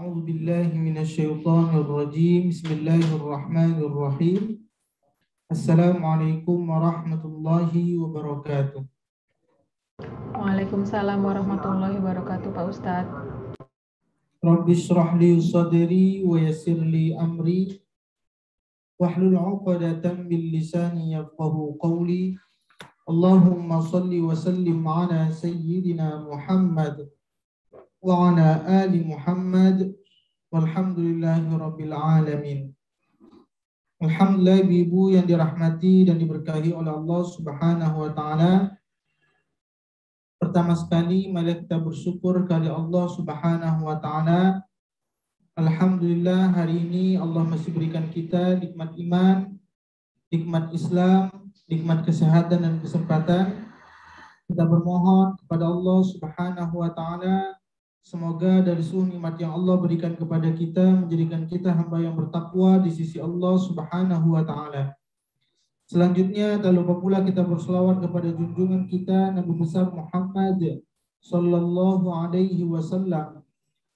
أعوذ بالله من الشيطان الرجيم بسم الله الرحمن الرحيم السلام عليكم ورحمة الله وبركاته. Waalaikumsalam warahmatullahi wabarakatuh, Pak Ustadz. Rabbi shrah li sadri wa yassir li amri wahlul 'uqdatam min lisani yafqahu qawli. Allahumma salli wa sallim ala sayyidina Muhammad wa ala ali Muhammad walhamdulillahi rabbil alamin. Alhamdulillah, ibu yang dirahmati dan diberkahi oleh Allah Subhanahu wa taala. Pertama sekali mari kita bersyukur kepada Allah Subhanahu wa taala. Alhamdulillah, hari ini Allah masih berikan kita nikmat iman, nikmat Islam, nikmat kesehatan dan kesempatan. Kita bermohon kepada Allah Subhanahu wa taala, semoga dari seluruh nikmat yang Allah berikan kepada kita menjadikan kita hamba yang bertakwa di sisi Allah Subhanahu wa taala. Selanjutnya, tak lupa pula kita berselawat kepada junjungan kita Nabi besar Muhammad sallallahu alaihi wasallam.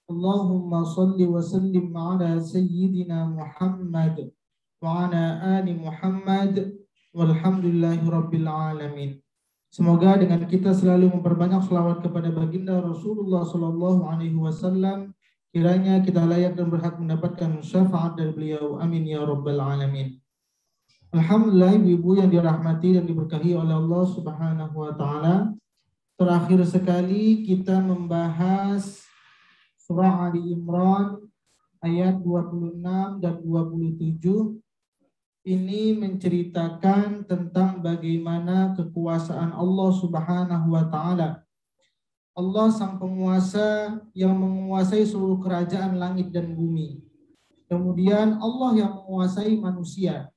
Allahumma salli wa sallim ala sayyidina Muhammad wa ala ali Muhammad walhamdulillahi rabbil alamin. Semoga dengan kita selalu memperbanyak selawat kepada baginda Rasulullah sallallahu alaihi wasallam, kiranya kita layak dan berhak mendapatkan syafaat dari beliau. Amin ya rabbal alamin. Alhamdulillah, ibu-ibu yang dirahmati dan diberkahi oleh Allah Subhanahu wa taala. Terakhir sekali kita membahas surah Ali Imran ayat 26 dan 27. Ini menceritakan tentang bagaimana kekuasaan Allah Subhanahu wa taala. Allah sang penguasa yang menguasai seluruh kerajaan langit dan bumi. Kemudian Allah yang menguasai manusia.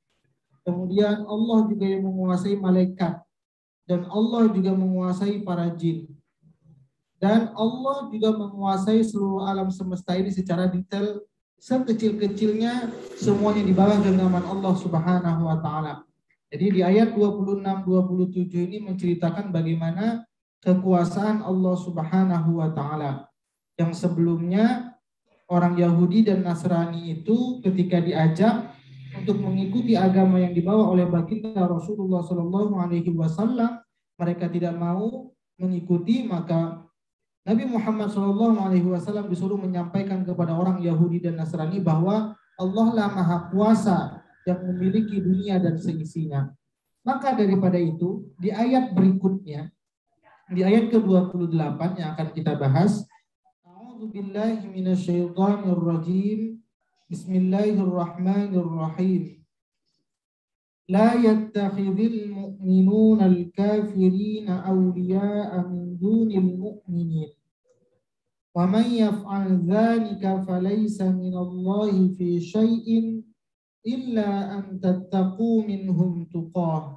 Kemudian Allah juga yang menguasai malaikat, dan Allah juga menguasai para jin, dan Allah juga menguasai seluruh alam semesta ini secara detail, sekecil-kecilnya semuanya di bawah genggaman Allah Subhanahu wa taala. Jadi di ayat 26-27 ini menceritakan bagaimana kekuasaan Allah Subhanahu wa taala. Yang sebelumnya orang Yahudi dan Nasrani itu ketika diajak untuk mengikuti agama yang dibawa oleh baginda Rasulullah Sallallahu Alaihi Wasallam, mereka tidak mau mengikuti, maka Nabi Muhammad Sallallahu Alaihi Wasallam disuruh menyampaikan kepada orang Yahudi dan Nasrani bahwa Allah lah Maha Kuasa yang memiliki dunia dan seisinya. Maka daripada itu, di ayat berikutnya, di ayat ke-28 yang akan kita bahas, A'udzubillahi minasyaitonirrajim. Bismillahirrahmanirrahim. La yattakhidhul mu'minuna al-kafirina awliya'a min dunil mu'minin. Wa man yaf'al dhalika falaysa minallahi fi syai'in illa an tattaqu minhum tuqah.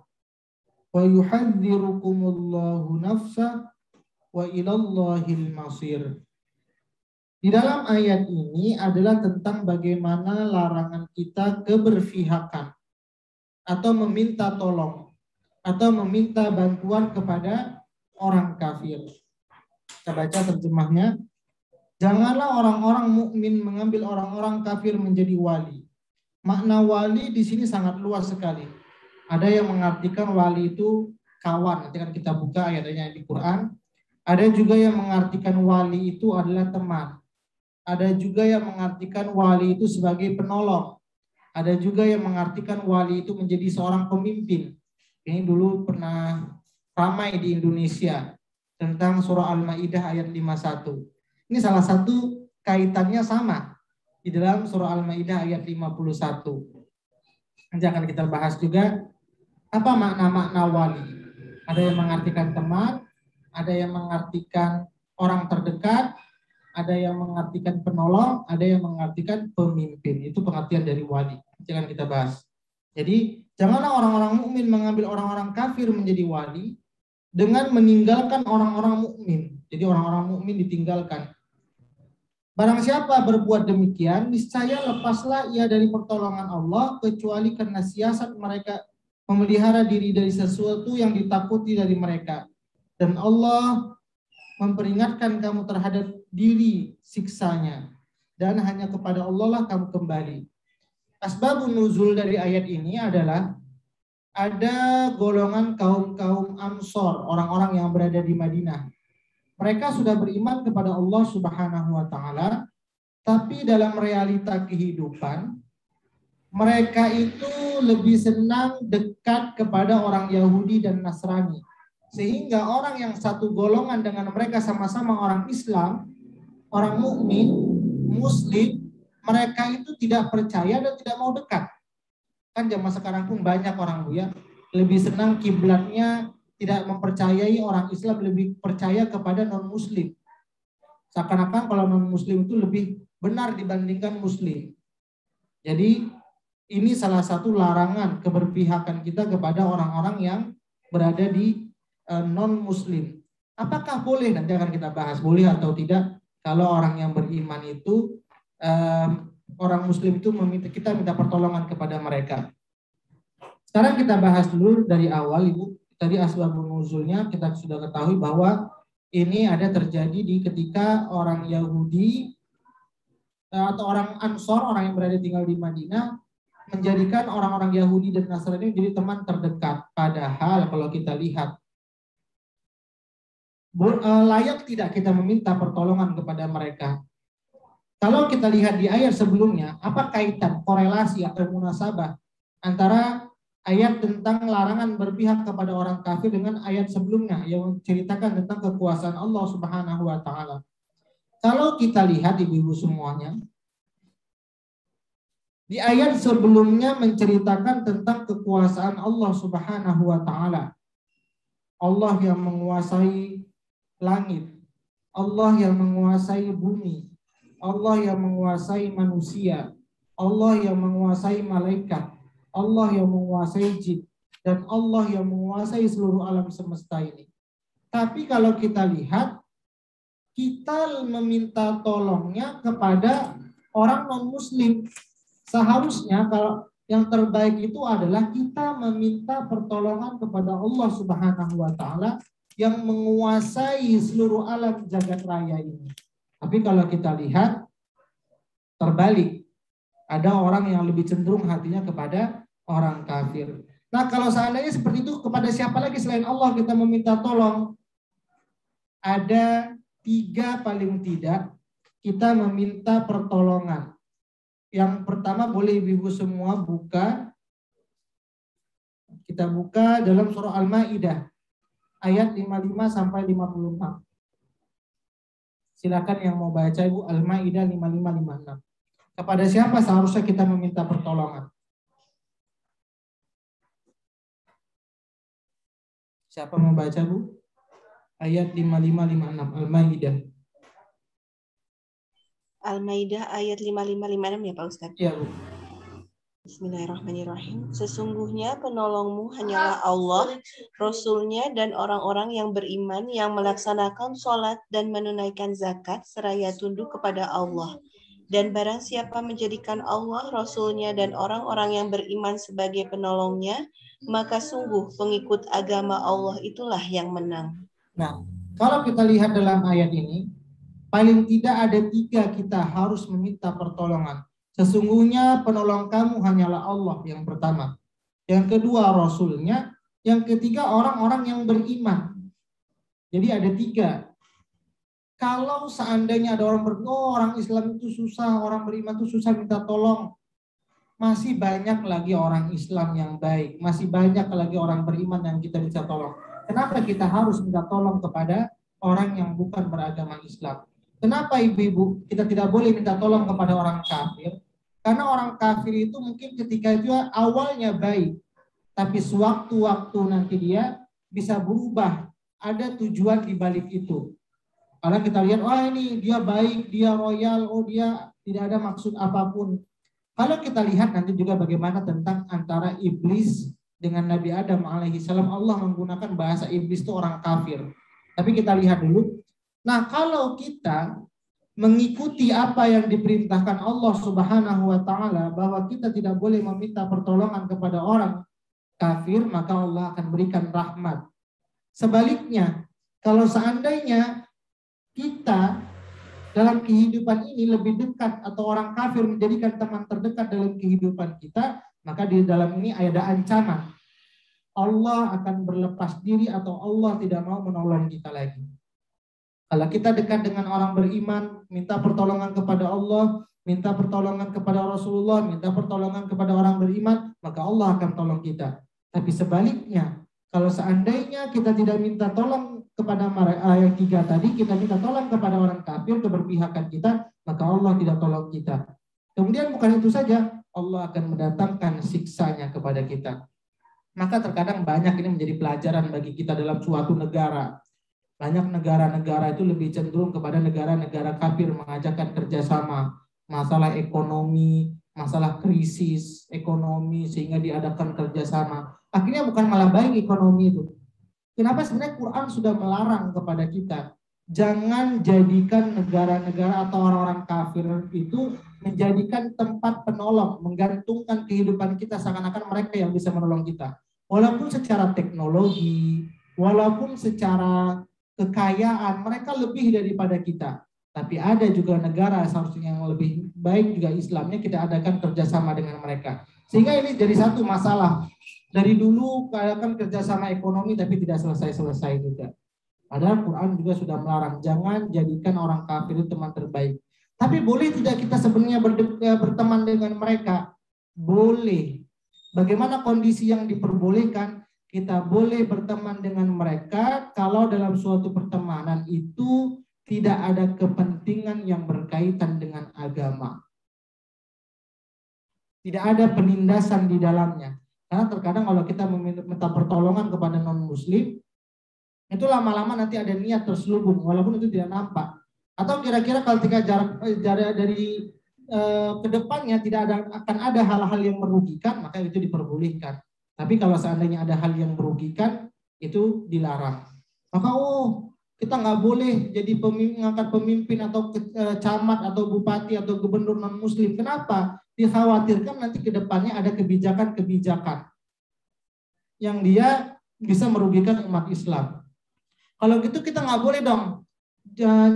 Wa yuhadzirukumullahu nafsa wa ilallahil masir. Di dalam ayat ini adalah tentang bagaimana larangan kita keberpihakan atau meminta tolong atau meminta bantuan kepada orang kafir. Kita baca terjemahnya. Janganlah orang-orang mukmin mengambil orang-orang kafir menjadi wali. Makna wali di sini sangat luas sekali. Ada yang mengartikan wali itu kawan. Nanti kan kita buka ayat-ayatnya di Quran. Ada juga yang mengartikan wali itu adalah teman. Ada juga yang mengartikan wali itu sebagai penolong. Ada juga yang mengartikan wali itu menjadi seorang pemimpin. Ini dulu pernah ramai di Indonesia tentang surah Al-Maidah ayat 51. Ini salah satu kaitannya sama di dalam surah Al-Maidah ayat 51. Nanti akan kita bahas juga apa makna-makna wali. Ada yang mengartikan teman, ada yang mengartikan orang terdekat, ada yang mengartikan penolong, ada yang mengartikan pemimpin. Itu pengertian dari wali. Jangan kita bahas. Jadi, janganlah orang-orang mukmin mengambil orang-orang kafir menjadi wali dengan meninggalkan orang-orang mukmin. Jadi orang-orang mukmin ditinggalkan. Barang siapa berbuat demikian, niscaya lepaslah ia dari pertolongan Allah, kecuali karena siasat mereka memelihara diri dari sesuatu yang ditakuti dari mereka. Dan Allah memperingatkan kamu terhadap diri siksanya. dan hanya kepada Allah lah kamu kembali. Asbabun nuzul dari ayat ini adalah ada golongan kaum Ansor, orang-orang yang berada di Madinah. Mereka sudah beriman kepada Allah Subhanahu wa taala, tapi dalam realita kehidupan mereka itu lebih senang dekat kepada orang Yahudi dan Nasrani. Sehingga orang yang satu golongan dengan mereka sama-sama orang Islam, orang mukmin, muslim, mereka itu tidak percaya dan tidak mau dekat. Kan zaman sekarang pun banyak orang Bu ya, lebih senang kiblatnya tidak mempercayai orang Islam, lebih percaya kepada non-muslim. Seakan-akan kalau non-muslim itu lebih benar dibandingkan muslim. Jadi ini salah satu larangan keberpihakan kita kepada orang-orang yang berada di non-muslim. Apakah boleh? Nanti akan kita bahas boleh atau tidak kalau orang yang beriman itu orang muslim itu kita minta pertolongan kepada mereka. Sekarang kita bahas dulu dari awal Ibu. Tadi asbabun nuzulnya kita sudah ketahui bahwa ini ada terjadi di ketika orang Yahudi atau orang Ansor, orang yang berada tinggal di Madinah, menjadikan orang-orang Yahudi dan Nasrani menjadi teman terdekat. Padahal kalau kita lihat layak tidak kita meminta pertolongan kepada mereka. Kalau kita lihat di ayat sebelumnya, apa kaitan korelasi atau munasabah antara ayat tentang larangan berpihak kepada orang kafir dengan ayat sebelumnya yang menceritakan tentang kekuasaan Allah Subhanahu wa taala? Kalau kita lihat ibu-ibu semuanya, di ayat sebelumnya menceritakan tentang kekuasaan Allah Subhanahu wa taala. Allah yang menguasai langit, Allah yang menguasai bumi, Allah yang menguasai manusia, Allah yang menguasai malaikat, Allah yang menguasai jin, dan Allah yang menguasai seluruh alam semesta ini. Tapi kalau kita lihat, kita meminta tolongnya kepada orang non-muslim. Seharusnya kalau yang terbaik itu adalah kita meminta pertolongan kepada Allah Subhanahu wa taala yang menguasai seluruh alam jagat raya ini. Tapi kalau kita lihat terbalik, ada orang yang lebih cenderung hatinya kepada orang kafir. Nah, kalau seandainya seperti itu, kepada siapa lagi selain Allah kita meminta tolong? Ada 3 paling tidak kita meminta pertolongan. Yang pertama, boleh ibu-ibu semua buka. Kita buka dalam surah Al-Maidah ayat 55 sampai 56. Silakan yang mau baca Ibu, Al-Maidah 55 56. Kepada siapa seharusnya kita meminta pertolongan? Siapa mau baca Bu? Ayat 55 56 Al-Maidah. Al-Maidah ayat 5556 ya Pak Ustadz? Ya Bu. Bismillahirrahmanirrahim. Sesungguhnya penolongmu hanyalah Allah, Rasulnya, dan orang-orang yang beriman yang melaksanakan sholat dan menunaikan zakat seraya tunduk kepada Allah. Dan barang siapa menjadikan Allah, Rasulnya, dan orang-orang yang beriman sebagai penolongnya, maka sungguh pengikut agama Allah itulah yang menang. Nah, kalau kita lihat dalam ayat ini, paling tidak ada 3 kita harus meminta pertolongan. Sesungguhnya penolong kamu hanyalah Allah yang pertama. Yang kedua Rasulnya. Yang ketiga orang-orang yang beriman. Jadi ada 3. Kalau seandainya ada orang Islam itu susah, orang beriman itu susah minta tolong. Masih banyak lagi orang Islam yang baik. Masih banyak lagi orang beriman yang kita bisa tolong. Kenapa kita harus minta tolong kepada orang yang bukan beragama Islam? Kenapa ibu-ibu kita tidak boleh minta tolong kepada orang kafir? Karena orang kafir itu mungkin ketika itu awalnya baik, tapi sewaktu-waktu nanti dia bisa berubah. Ada tujuan di balik itu. Karena kita lihat, oh ini dia baik, dia royal, oh dia tidak ada maksud apapun. Kalau kita lihat nanti juga bagaimana tentang antara iblis dengan Nabi Adam alaihissalam, Allah menggunakan bahasa iblis itu orang kafir. Tapi kita lihat dulu. Nah, kalau kita mengikuti apa yang diperintahkan Allah Subhanahu wa taala bahwa kita tidak boleh meminta pertolongan kepada orang kafir, maka Allah akan berikan rahmat. Sebaliknya, kalau seandainya kita dalam kehidupan ini lebih dekat atau orang kafir menjadikan teman terdekat dalam kehidupan kita, maka di dalam ini ada ancaman. Allah akan berlepas diri atau Allah tidak mau menolong kita lagi. Kalau kita dekat dengan orang beriman, minta pertolongan kepada Allah, minta pertolongan kepada Rasulullah, minta pertolongan kepada orang beriman, maka Allah akan tolong kita. Tapi sebaliknya, kalau seandainya kita tidak minta tolong kepada yang tiga tadi, kita minta tolong kepada orang kafir, keberpihakan kita, maka Allah tidak tolong kita. Kemudian bukan itu saja, Allah akan mendatangkan siksanya kepada kita. Maka terkadang banyak ini menjadi pelajaran bagi kita dalam suatu negara. Banyak negara-negara itu lebih cenderung kepada negara-negara kafir mengajakkan kerjasama. Masalah ekonomi, masalah krisis ekonomi sehingga diadakan kerjasama. Akhirnya bukan malah baik ekonomi itu. Kenapa sebenarnya Quran sudah melarang kepada kita? Jangan jadikan negara-negara atau orang-orang kafir itu menjadikan tempat penolong, menggantungkan kehidupan kita seakan-akan mereka yang bisa menolong kita. Walaupun secara teknologi, walaupun secara kekayaan, mereka lebih daripada kita. Tapi ada juga negara seharusnya yang lebih baik juga Islamnya, kita adakan kerjasama dengan mereka. Sehingga ini jadi satu masalah. Dari dulu adakan kerjasama ekonomi tapi tidak selesai-selesai juga. Padahal Quran juga sudah melarang, jangan jadikan orang kafir itu teman terbaik. Tapi boleh tidak kita sebenarnya berteman dengan mereka? Boleh. Bagaimana kondisi yang diperbolehkan? Kita boleh berteman dengan mereka kalau dalam suatu pertemanan itu tidak ada kepentingan yang berkaitan dengan agama. Tidak ada penindasan di dalamnya. Karena terkadang kalau kita meminta pertolongan kepada non-muslim, itu lama-lama nanti ada niat terselubung, walaupun itu tidak nampak. Atau kira-kira kalau jarak dari kedepannya akan ada hal-hal yang merugikan, maka itu diperbolehkan. Tapi kalau seandainya ada hal yang merugikan, itu dilarang. Maka kita nggak boleh jadi mengangkat pemimpin atau camat atau bupati atau gubernur non-muslim. Kenapa? Dikhawatirkan nanti kedepannya ada kebijakan-kebijakan yang dia bisa merugikan umat Islam. Kalau gitu kita nggak boleh dong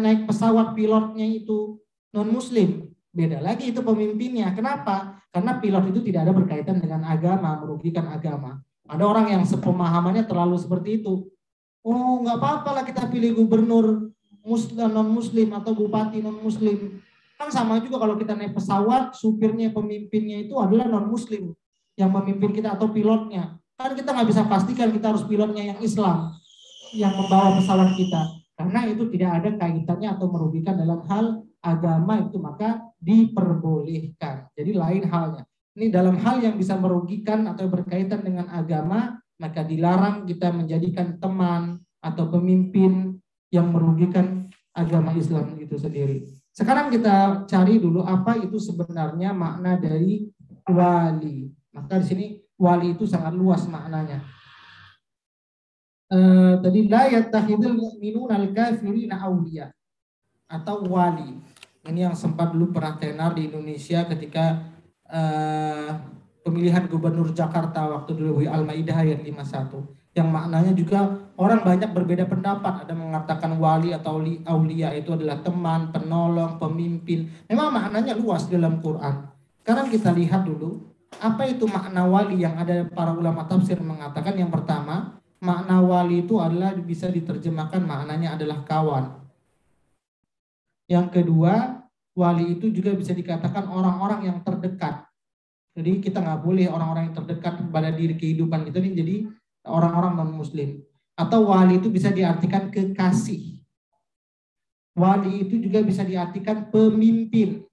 naik pesawat pilotnya itu non-muslim. Beda lagi itu pemimpinnya. Kenapa? Karena pilot itu tidak ada berkaitan dengan agama, merugikan agama. Ada orang yang sepemahamannya terlalu seperti itu. Oh, nggak apa-apa lah kita pilih gubernur non-muslim atau bupati non-muslim. Kan sama juga kalau kita naik pesawat, supirnya, pemimpinnya itu adalah non-muslim yang memimpin kita atau pilotnya. Kan kita nggak bisa pastikan kita harus pilotnya yang Islam yang membawa pesawat kita. Karena itu tidak ada kaitannya atau merugikan dalam hal agama, itu maka diperbolehkan. Jadi lain halnya. Ini dalam hal yang bisa merugikan atau berkaitan dengan agama, maka dilarang kita menjadikan teman atau pemimpin yang merugikan agama Islam itu sendiri. Sekarang kita cari dulu apa itu sebenarnya makna dari wali. Maka di sini wali itu sangat luas maknanya. Tadi la yattakhidul mu'minuna al-kafirina awliya atau wali. Ini yang sempat dulu pernah tenar di Indonesia ketika pemilihan gubernur Jakarta waktu dulu Al-Maidah ayat 51. Yang maknanya juga orang banyak berbeda pendapat. Ada mengatakan wali atau aulia itu adalah teman, penolong, pemimpin. Memang maknanya luas dalam Quran. Sekarang kita lihat dulu apa itu makna wali yang ada para ulama tafsir mengatakan. Yang pertama, makna wali itu adalah bisa diterjemahkan maknanya adalah kawan. Yang kedua, wali itu juga bisa dikatakan orang-orang yang terdekat. Jadi kita nggak boleh orang-orang yang terdekat pada diri kehidupan kita ini jadi orang-orang non-muslim. Atau wali itu bisa diartikan kekasih. Wali itu juga bisa diartikan pemimpin.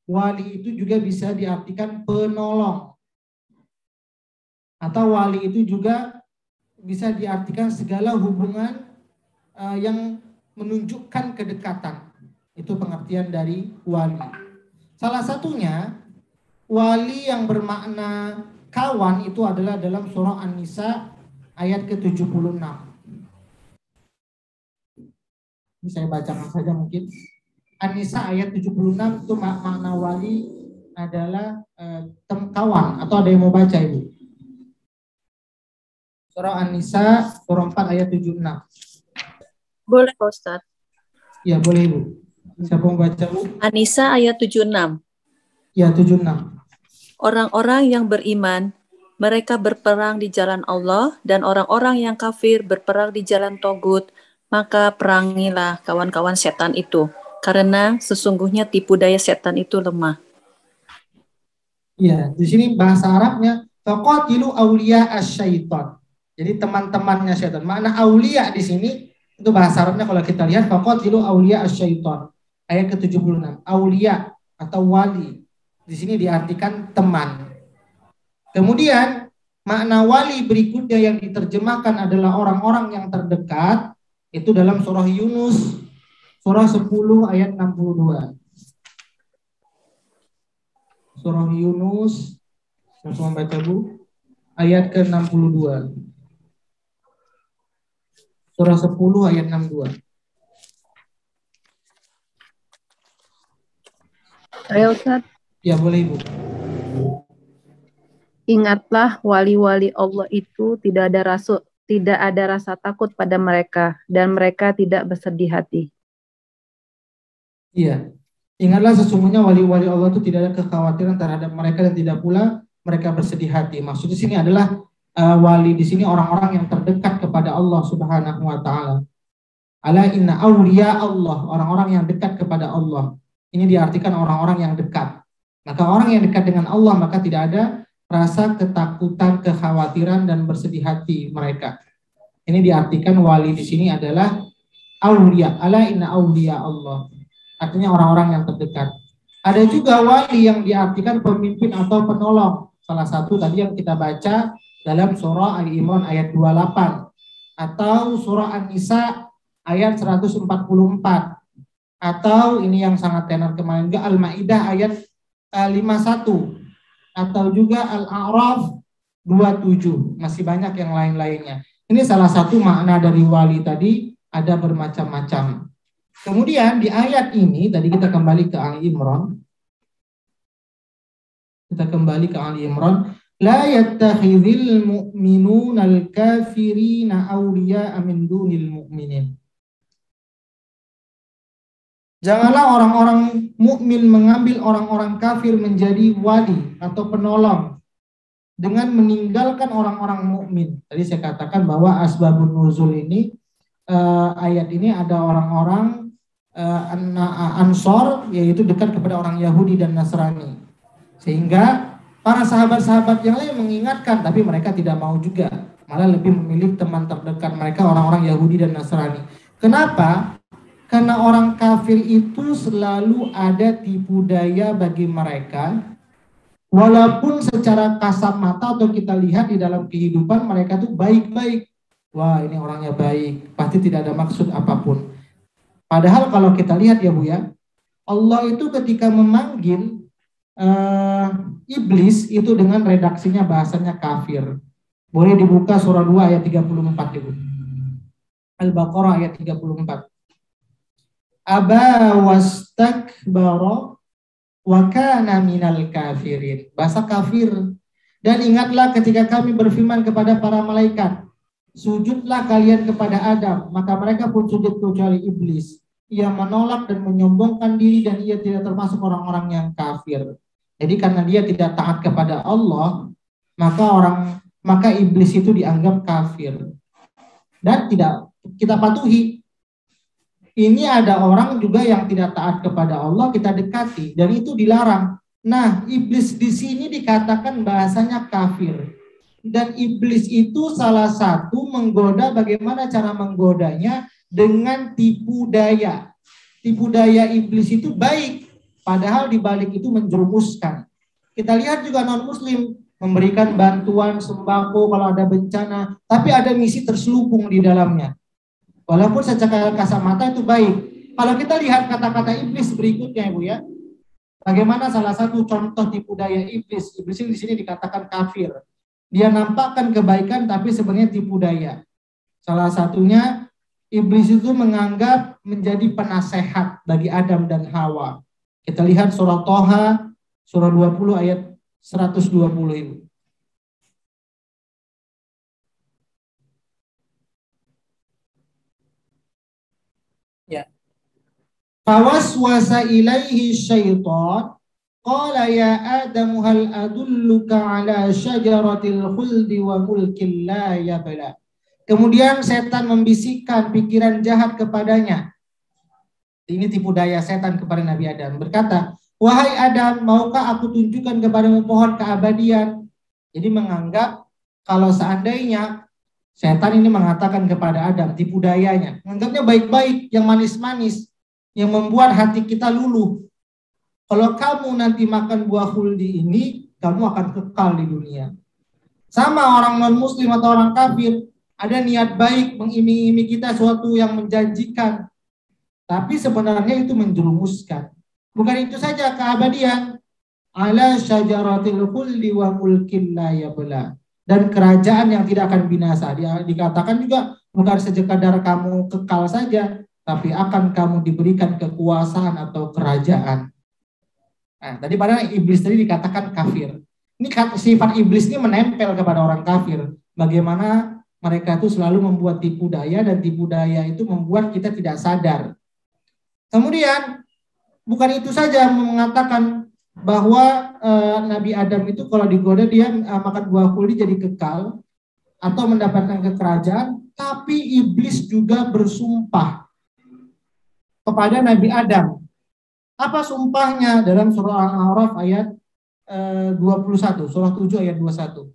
Wali itu juga bisa diartikan penolong. Atau wali itu juga bisa diartikan segala hubungan yang menunjukkan kedekatan. Itu pengertian dari wali. Salah satunya wali yang bermakna kawan itu adalah dalam surah An-Nisa ayat ke-76. Ini saya bacakan saja mungkin. An-Nisa ayat 76 itu makna wali adalah kawan. Atau ada yang mau baca Ibu? Surah An-Nisa surah 4 ayat 76. Boleh Pak Ustadz. Ya boleh Ibu. Siapa mau baca, Bu? An-Nisa ayat 76. Ya, 76. Orang-orang yang beriman, mereka berperang di jalan Allah, dan orang-orang yang kafir berperang di jalan Togut, maka perangilah kawan-kawan setan itu, karena sesungguhnya tipu daya setan itu lemah. Iya, di sini bahasa Arabnya faqatilu auliya asyaiton. Jadi teman-temannya setan. Makna aulia di sini itu bahasa Arabnya kalau kita lihat faqatilu auliya asyaiton. Ayat ke-76. Aulia atau wali. Di sini diartikan teman. Kemudian makna wali berikutnya yang diterjemahkan adalah orang-orang yang terdekat. Itu dalam surah Yunus surah 10 ayat 62. Surah Yunus, siapa membaca, Bu? Ayat ke-62. Surah 10 ayat 62. Saya Ustaz, Ya, boleh, Ibu. ingatlah wali-wali Allah itu tidak ada rasa takut pada mereka dan mereka tidak bersedih hati. Iya. Ingatlah sesungguhnya wali-wali Allah itu tidak ada kekhawatiran terhadap mereka dan tidak pula mereka bersedih hati. Maksudnya sini adalah wali di sini orang-orang yang terdekat kepada Allah Subhanahu wa taala. Ala inna awliya Allah, orang-orang yang dekat kepada Allah. Ini diartikan orang-orang yang dekat. Maka orang yang dekat dengan Allah maka tidak ada rasa ketakutan, kekhawatiran dan bersedih hati mereka. Ini diartikan wali di sini adalah awliya. Ala inna awliya Allah. Artinya orang-orang yang terdekat. Ada juga wali yang diartikan pemimpin atau penolong. Salah satu tadi yang kita baca dalam surah Ali Imran ayat 28 atau surah An-Nisa ayat 144 atau ini yang sangat tenar kemarin juga Al-Maidah ayat 51 atau juga Al-A'raf 27. Masih banyak yang lain-lainnya. Ini salah satu makna dari wali tadi, ada bermacam-macam. Kemudian di ayat ini tadi kita kembali ke Ali Imran. La yattakhidhil mu'minuna al-kafirina awliya'a min dunil mu'minin. Janganlah orang-orang mukmin mengambil orang-orang kafir menjadi wali atau penolong dengan meninggalkan orang-orang mukmin. Tadi saya katakan bahwa asbabun nuzul ini ayat ini ada orang-orang Ansor, yaitu dekat kepada orang Yahudi dan Nasrani. Sehingga para sahabat-sahabat yang lain mengingatkan, tapi mereka tidak mau juga. Malah lebih memilih teman terdekat mereka orang-orang Yahudi dan Nasrani. Kenapa? Karena orang kafir itu selalu ada tipu daya bagi mereka. Walaupun secara kasat mata atau kita lihat di dalam kehidupan mereka itu baik-baik. Wah, ini orangnya baik, pasti tidak ada maksud apapun. Padahal kalau kita lihat ya Bu ya, Allah itu ketika memanggil iblis itu dengan redaksinya bahasanya kafir. Boleh dibuka surah 2 ayat 34 Ibu. Al-Baqarah ayat 34. Aba wastakbara wa kana minal kafirin. Bahasa kafir. Dan ingatlah ketika kami berfirman kepada para malaikat, sujudlah kalian kepada Adam, maka mereka pun sujud kecuali iblis. Ia menolak dan menyombongkan diri dan ia tidak termasuk orang-orang yang kafir. Jadi karena dia tidak taat kepada Allah, maka iblis itu dianggap kafir. Dan tidak kita patuhi. Ini ada orang juga yang tidak taat kepada Allah, kita dekati dan itu dilarang. Nah, iblis di sini dikatakan bahasanya kafir. Dan iblis itu salah satu menggoda, bagaimana cara menggodanya? Dengan tipu daya. Tipu daya iblis itu baik, padahal dibalik itu menjerumuskan. Kita lihat juga non-muslim memberikan bantuan sembako kalau ada bencana, tapi ada misi terselubung di dalamnya. Walaupun secara kasat mata itu baik. Kalau kita lihat kata-kata iblis berikutnya Ibu ya. Bagaimana salah satu contoh tipu daya iblis. Iblis ini di sini dikatakan kafir. Dia nampakkan kebaikan tapi sebenarnya tipu daya. Salah satunya iblis itu menganggap menjadi penasehat bagi Adam dan Hawa. Kita lihat surah Toha, surah 20 ayat 120 Ibu. Ya. Fawaswasa ilaihi syaitan qala ya Adam hal adulluka ala syajaratil khuldi wa mulkin la yabla. Kemudian setan membisikkan pikiran jahat kepadanya. Ini tipu daya setan kepada Nabi Adam. Berkata, wahai Adam, maukah aku tunjukkan kepadamu pohon keabadian? Jadi menganggap kalau seandainya setan ini mengatakan kepada Adam, tipu dayanya. Menganggapnya baik-baik, yang manis-manis, yang membuat hati kita luluh. Kalau kamu nanti makan buah khuldi ini, kamu akan kekal di dunia. Sama orang non-muslim atau orang kafir, ada niat baik mengiming-iming kita suatu yang menjanjikan. Tapi sebenarnya itu menjerumuskan. Bukan itu saja keabadian. Ala syajaratil khuldi wa mulkin la yabla. Dan kerajaan yang tidak akan binasa. Dia dikatakan juga bukan sekadar kamu kekal saja, tapi akan kamu diberikan kekuasaan atau kerajaan. Nah, tadi pada iblis tadi dikatakan kafir. Ini sifat iblis ini menempel kepada orang kafir. Bagaimana mereka itu selalu membuat tipu daya, dan tipu daya itu membuat kita tidak sadar. Kemudian bukan itu saja mengatakan bahwa Nabi Adam itu kalau digoda dia makan buah khuldi jadi kekal atau mendapatkan kekerajaan, tapi iblis juga bersumpah kepada Nabi Adam. Apa sumpahnya? Dalam surah Al-A'raf ayat 21, surah 7 ayat 21.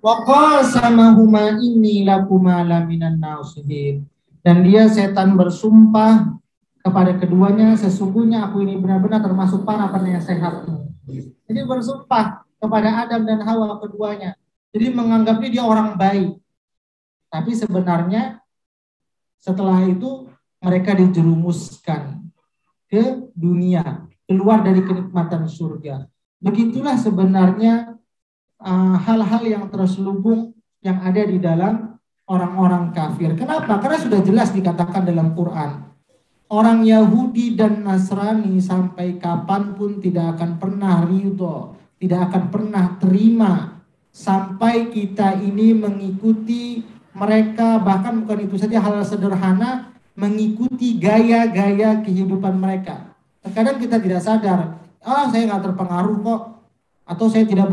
Wa qasamahuma inni lakuma laminan nasihin. Dan dia setan bersumpah kepada keduanya, sesungguhnya aku ini benar-benar termasuk para penasehatmu. Jadi bersumpah kepada Adam dan Hawa keduanya. Jadi menganggapnya dia orang baik. Tapi sebenarnya setelah itu mereka dijerumuskan ke dunia, keluar dari kenikmatan surga. Begitulah sebenarnya hal-hal yang terselubung yang ada di dalam orang-orang kafir. Kenapa? Karena sudah jelas dikatakan dalam Quran. Orang Yahudi dan Nasrani sampai kapanpun tidak akan pernah ridho, tidak akan pernah terima sampai kita ini mengikuti mereka. Bahkan bukan itu saja, hal sederhana, mengikuti gaya-gaya kehidupan mereka. Terkadang kita tidak sadar, saya nggak terpengaruh kok, atau saya tidak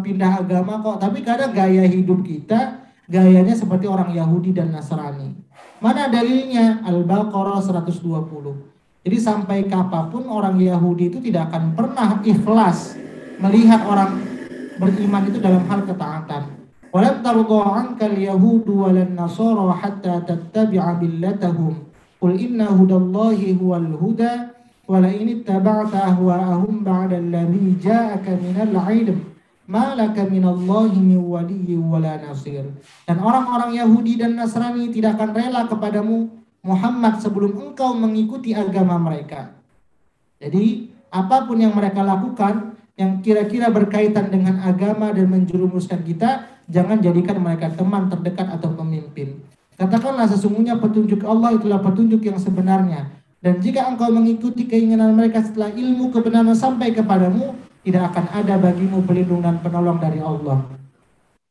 pindah agama kok. Tapi kadang gaya hidup kita, gayanya seperti orang Yahudi dan Nasrani. Mana dalilnya? Al-Baqarah 120. Jadi sampai kapanpun orang Yahudi itu tidak akan pernah ikhlas melihat orang beriman itu dalam hal ketaatan. Walan tarda ankal yahudu walan nasara hatta tattabi'a millatahum. Qul inna hudallahi huwal huda wala in ittaba'ta ahwa'ahum ba'da alladhi ja'aka minal 'ilm ma laka minallahi min waliyyin wala nasir. Dan orang-orang Yahudi dan Nasrani tidak akan rela kepadamu Muhammad sebelum engkau mengikuti agama mereka. Jadi apapun yang mereka lakukan yang kira-kira berkaitan dengan agama dan menjerumuskan kita, jangan jadikan mereka teman terdekat atau pemimpin. Katakanlah sesungguhnya petunjuk Allah itulah petunjuk yang sebenarnya. Dan jika engkau mengikuti keinginan mereka setelah ilmu kebenaran sampai kepadamu, tidak akan ada bagimu pelindung dan penolong dari Allah.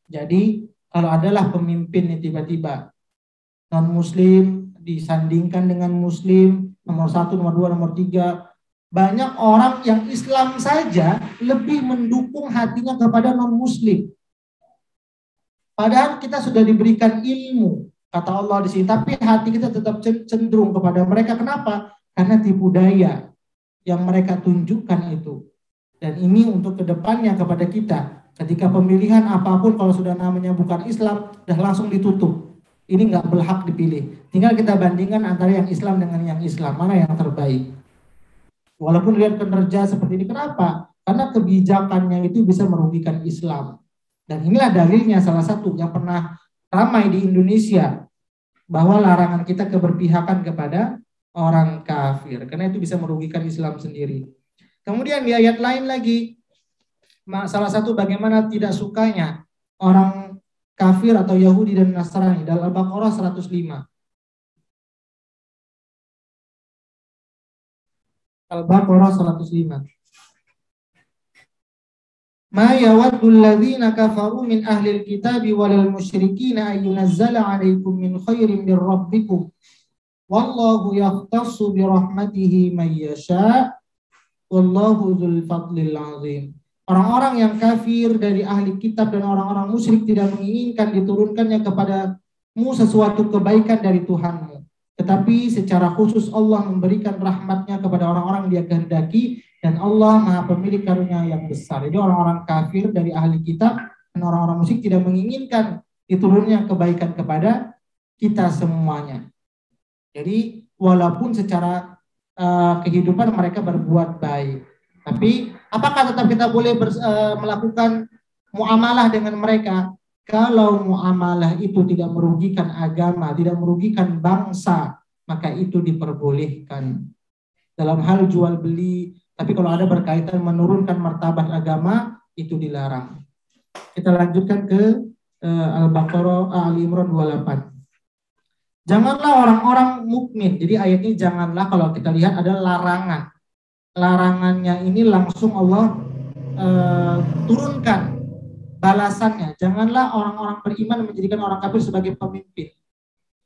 Jadi kalau adalah pemimpin yang tiba-tiba non-muslim disandingkan dengan muslim, nomor 1, nomor 2, nomor 3, banyak orang yang Islam saja lebih mendukung hatinya kepada non-muslim. Padahal kita sudah diberikan ilmu, kata Allah di sini, tapi hati kita tetap cenderung kepada mereka. Kenapa? Karena tipu daya yang mereka tunjukkan itu. Dan ini untuk kedepannya kepada kita. Ketika pemilihan apapun, kalau sudah namanya bukan Islam, sudah langsung ditutup. Ini nggak berhak dipilih. Tinggal kita bandingkan antara yang Islam dengan yang Islam, mana yang terbaik. Walaupun lihat kinerja seperti ini, kenapa? Karena kebijakannya itu bisa merugikan Islam. Dan inilah dalilnya salah satu yang pernah ramai di Indonesia, bahwa larangan kita keberpihakan kepada orang kafir, karena itu bisa merugikan Islam sendiri. Kemudian di ayat lain lagi, salah satu bagaimana tidak sukanya orang kafir atau Yahudi dan Nasrani dalam Al-Baqarah 105. Al-Baqarah 105. Ma yawaddu alladhina kafaru min ahlil kitabi walal musyrikina ayyunazzala 'alaikum min khairin min rabbikum wallahu yahtassu bi rahmatihi man yasha wallahu dzul fadlil 'azim. Orang-orang yang kafir dari ahli kitab dan orang-orang musyrik tidak menginginkan diturunkannya kepadamu sesuatu kebaikan dari Tuhanmu. Tetapi secara khusus Allah memberikan rahmatnya kepada orang-orang yang Dia kehendaki, dan Allah Maha Pemilik karunia yang besar. Jadi orang-orang kafir dari ahli kitab dan orang-orang musyrik tidak menginginkan diturunnya kebaikan kepada kita semuanya. Jadi walaupun secara kehidupan mereka berbuat baik, tapi apakah tetap kita boleh melakukan muamalah dengan mereka? Kalau muamalah itu tidak merugikan agama, tidak merugikan bangsa, maka itu diperbolehkan dalam hal jual beli. Tapi kalau ada berkaitan menurunkan martabat agama, itu dilarang. Kita lanjutkan ke Al-Baqarah, Al-Imran 28. Janganlah orang-orang mukmin. Jadi ayat ini janganlah, kalau kita lihat ada larangan. Larangannya ini langsung Allah turunkan balasannya. Janganlah orang-orang beriman menjadikan orang kafir sebagai pemimpin,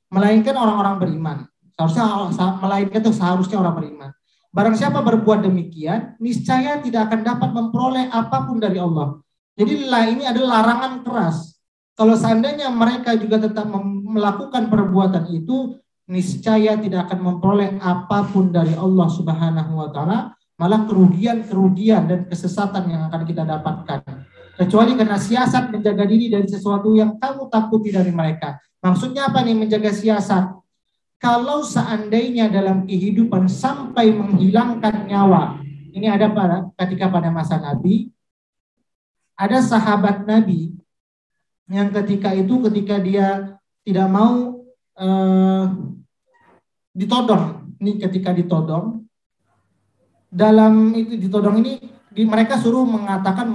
melainkan orang-orang beriman. Melainkan itu seharusnya orang beriman. Barang siapa berbuat demikian, niscaya tidak akan dapat memperoleh apapun dari Allah. Jadi ini adalah larangan keras. Kalau seandainya mereka juga tetap melakukan perbuatan itu, niscaya tidak akan memperoleh apapun dari Allah Subhanahu wa Ta'ala, malah kerugian dan kesesatan yang akan kita dapatkan. Kecuali karena siasat menjaga diri dari sesuatu yang kamu takuti dari mereka. Maksudnya apa nih menjaga siasat? Kalau seandainya dalam kehidupan sampai menghilangkan nyawa, ini ada ketika pada masa Nabi, ada sahabat Nabi yang ketika dia tidak mau ditodong. Ini ketika ditodong, dalam itu ditodong ini mereka suruh mengatakan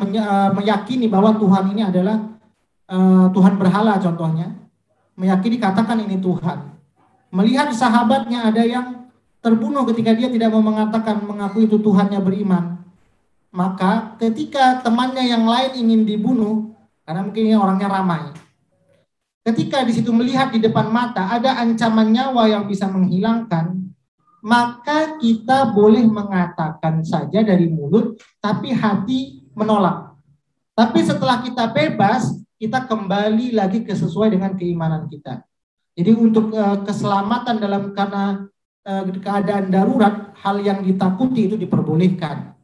meyakini bahwa Tuhan ini adalah Tuhan berhala contohnya, meyakini katakan ini Tuhan. Melihat sahabatnya ada yang terbunuh ketika dia tidak mau mengatakan mengaku itu Tuhannya beriman. Maka ketika temannya yang lain ingin dibunuh, karena mungkin orangnya ramai, ketika di situ melihat di depan mata ada ancaman nyawa yang bisa menghilangkan, maka kita boleh mengatakan saja dari mulut, tapi hati menolak. Tapi setelah kita bebas, kita kembali lagi ke sesuai dengan keimanan kita. Jadi untuk keselamatan dalam karena keadaan darurat, hal yang ditakuti itu diperbolehkan.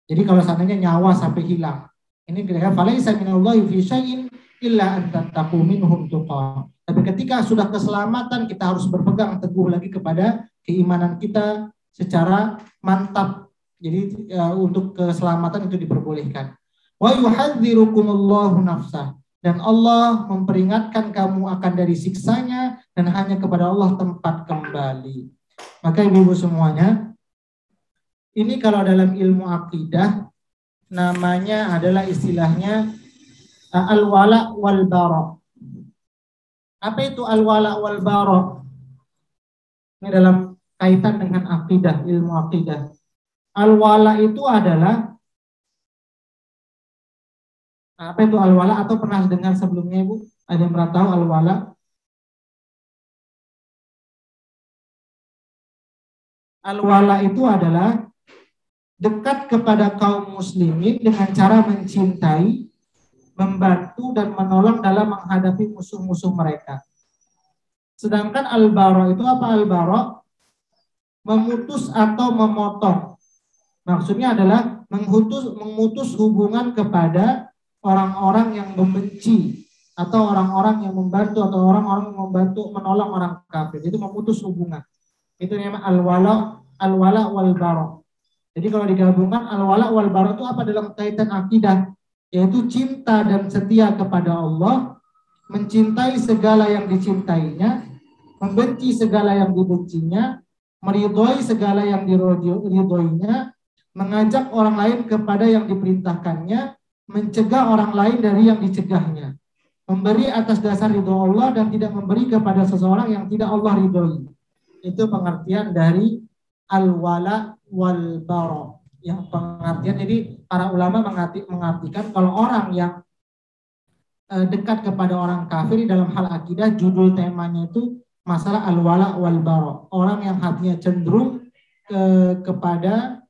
Jadi kalau seandainya nyawa sampai hilang, ini kira-kira falaisa minallahi fi syai'in illa an tattaqu minhum tuqa. Tapi ketika sudah keselamatan, kita harus berpegang teguh lagi kepada keimanan kita secara mantap. Jadi untuk keselamatan itu diperbolehkan. Wa yuhadzirukumullahu nafsah. Dan Allah memperingatkan kamu akan dari siksanya, dan hanya kepada Allah tempat kembali. Maka ibu-ibu semuanya, ini kalau dalam ilmu akidah namanya adalah istilahnya al-wala wal bara. Apa itu al-wala wal bara? Ini dalam kaitan dengan akidah, ilmu akidah. Al-wala itu adalah apa itu al-wala, atau pernah dengar sebelumnya Ibu? Ada yang pernah tahu al-wala? Al-wala itu adalah dekat kepada kaum muslimin dengan cara mencintai, membantu dan menolong dalam menghadapi musuh-musuh mereka. Sedangkan al-bara itu apa? Al-bara memutus atau memotong. Maksudnya adalah memutus hubungan kepada orang-orang yang membenci, atau orang-orang yang membantu, atau orang-orang yang membantu menolong orang kafir. Itu memutus hubungan. Itu namanya al-wala wal bara. Jadi kalau digabungkan al-wala wal bara itu apa dalam kaitan akidah? Yaitu cinta dan setia kepada Allah, mencintai segala yang dicintainya, membenci segala yang dibencinya, meridhoi segala yang diridhoinya, mengajak orang lain kepada yang diperintahkannya, mencegah orang lain dari yang dicegahnya, memberi atas dasar ridho Allah dan tidak memberi kepada seseorang yang tidak Allah ridhoi. Itu pengertian dari al-wala wal bara. yang pengertian. Jadi para ulama mengartikan kalau orang yang dekat kepada orang kafir dalam hal akidah, judul temanya itu masalah al-wala wal bara. Orang yang hatinya cenderung kepada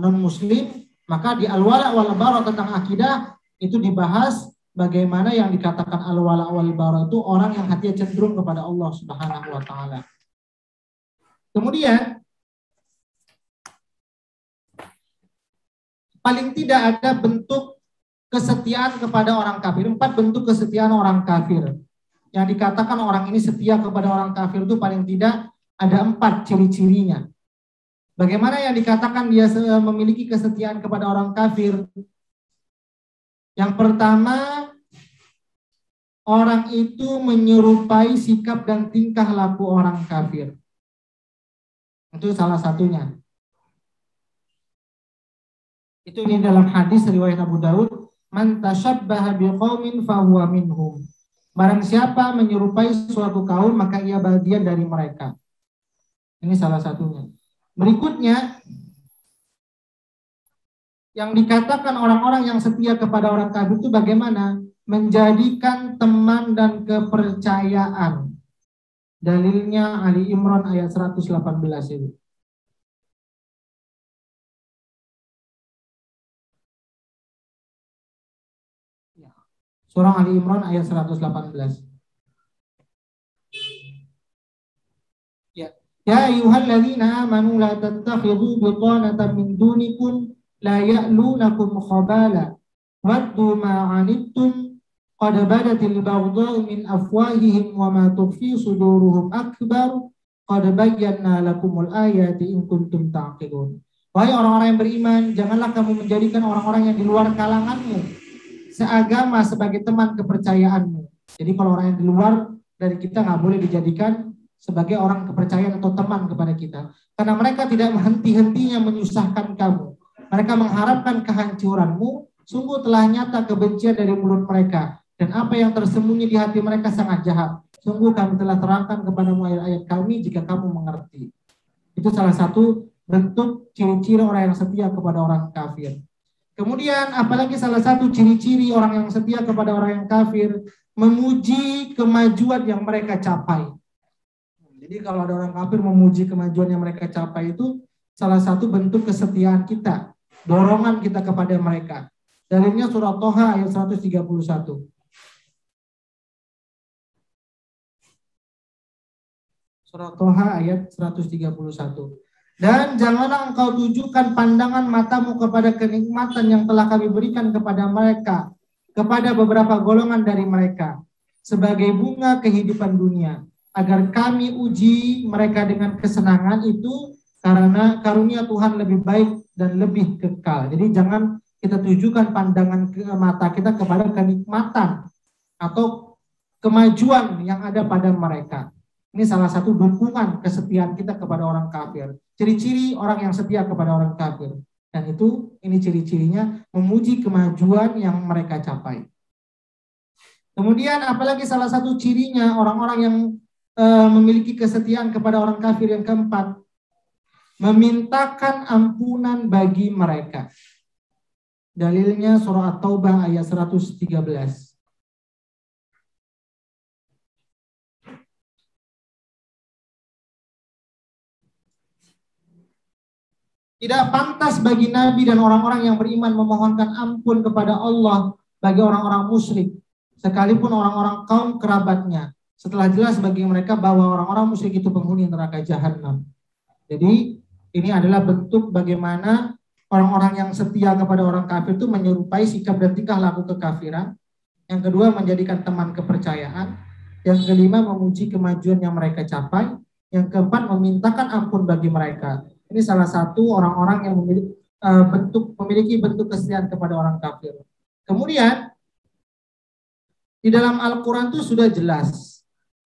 non muslim, maka di al-wala wal bara tentang akidah itu dibahas bagaimana yang dikatakan al-wala wal bara itu orang yang hatinya cenderung kepada Allah Subhanahu wa taala. Kemudian paling tidak ada bentuk kesetiaan kepada orang kafir. 4 bentuk kesetiaan orang kafir. Yang dikatakan orang ini setia kepada orang kafir itu paling tidak ada 4 ciri-cirinya. Bagaimana yang dikatakan dia memiliki kesetiaan kepada orang kafir? Yang pertama, orang itu menyerupai sikap dan tingkah laku orang kafir. Itu salah satunya. Itu ini dalam hadis riwayat Abu Daud, man tashabbaha biqaumin fahuwa minhum. Barang siapa menyerupai suatu kaum maka ia bagian dari mereka. Ini salah satunya. Berikutnya, yang dikatakan orang-orang yang setia kepada orang kafir itu bagaimana? Menjadikan teman dan kepercayaan. Dalilnya Ali Imran ayat 118 itu. Surah Ali Imran ayat 118. Ya ayyuhalladzina amanu la tattakhidhu bitanatan min dunikum la ya'lunakum khabala waddu ma 'anittum qad badatil baghdha'u min afwahihim wa ma tukhfi suduruhum akbar qad bayyana lakumul ayati in kuntum ta'qilun. Wahai orang-orang yang beriman, janganlah kamu menjadikan orang-orang yang di luar kalanganmu seagama sebagai teman kepercayaanmu. Jadi kalau orang yang di luar dari kita nggak boleh dijadikan sebagai orang kepercayaan atau teman kepada kita. Karena mereka tidak henti-hentinya menyusahkan kamu. Mereka mengharapkan kehancuranmu. Sungguh telah nyata kebencian dari mulut mereka. Dan apa yang tersembunyi di hati mereka sangat jahat. Sungguh kami telah terangkan kepadamu ayat-ayat kami jika kamu mengerti. Itu salah satu bentuk ciri-ciri orang yang setia kepada orang kafir. Kemudian apalagi salah satu ciri-ciri orang yang setia kepada orang yang kafir, memuji kemajuan yang mereka capai. Jadi kalau ada orang kafir memuji kemajuan yang mereka capai itu salah satu bentuk kesetiaan kita, dorongan kita kepada mereka. Dalilnya surah Toha ayat 131. Surah Toha ayat 131. Dan janganlah engkau tujukan pandangan matamu kepada kenikmatan yang telah kami berikan kepada mereka, kepada beberapa golongan dari mereka, sebagai bunga kehidupan dunia, agar kami uji mereka dengan kesenangan itu karena karunia Tuhan lebih baik dan lebih kekal. Jadi jangan kita tujukan pandangan mata kita kepada kenikmatan atau kemajuan yang ada pada mereka. Ini salah satu dukungan kesetiaan kita kepada orang kafir. Ciri-ciri orang yang setia kepada orang kafir. Dan itu, ini ciri-cirinya memuji kemajuan yang mereka capai. Kemudian apalagi salah satu cirinya orang-orang yang memiliki kesetiaan kepada orang kafir yang keempat, memintakan ampunan bagi mereka. Dalilnya surah At-Taubah ayat 113. Tidak pantas bagi Nabi dan orang-orang yang beriman memohonkan ampun kepada Allah bagi orang-orang musyrik, sekalipun orang-orang kaum kerabatnya, setelah jelas bagi mereka bahwa orang-orang musyrik itu penghuni neraka jahanam. Jadi ini adalah bentuk bagaimana orang-orang yang setia kepada orang kafir itu menyerupai sikap dan tingkah laku kekafiran. Yang kedua, menjadikan teman kepercayaan. Yang kelima, memuji kemajuan yang mereka capai. Yang keempat, memintakan ampun bagi mereka. Ini salah satu orang-orang yang memiliki bentuk kesetiaan kepada orang kafir. Kemudian di dalam Al-Quran itu sudah jelas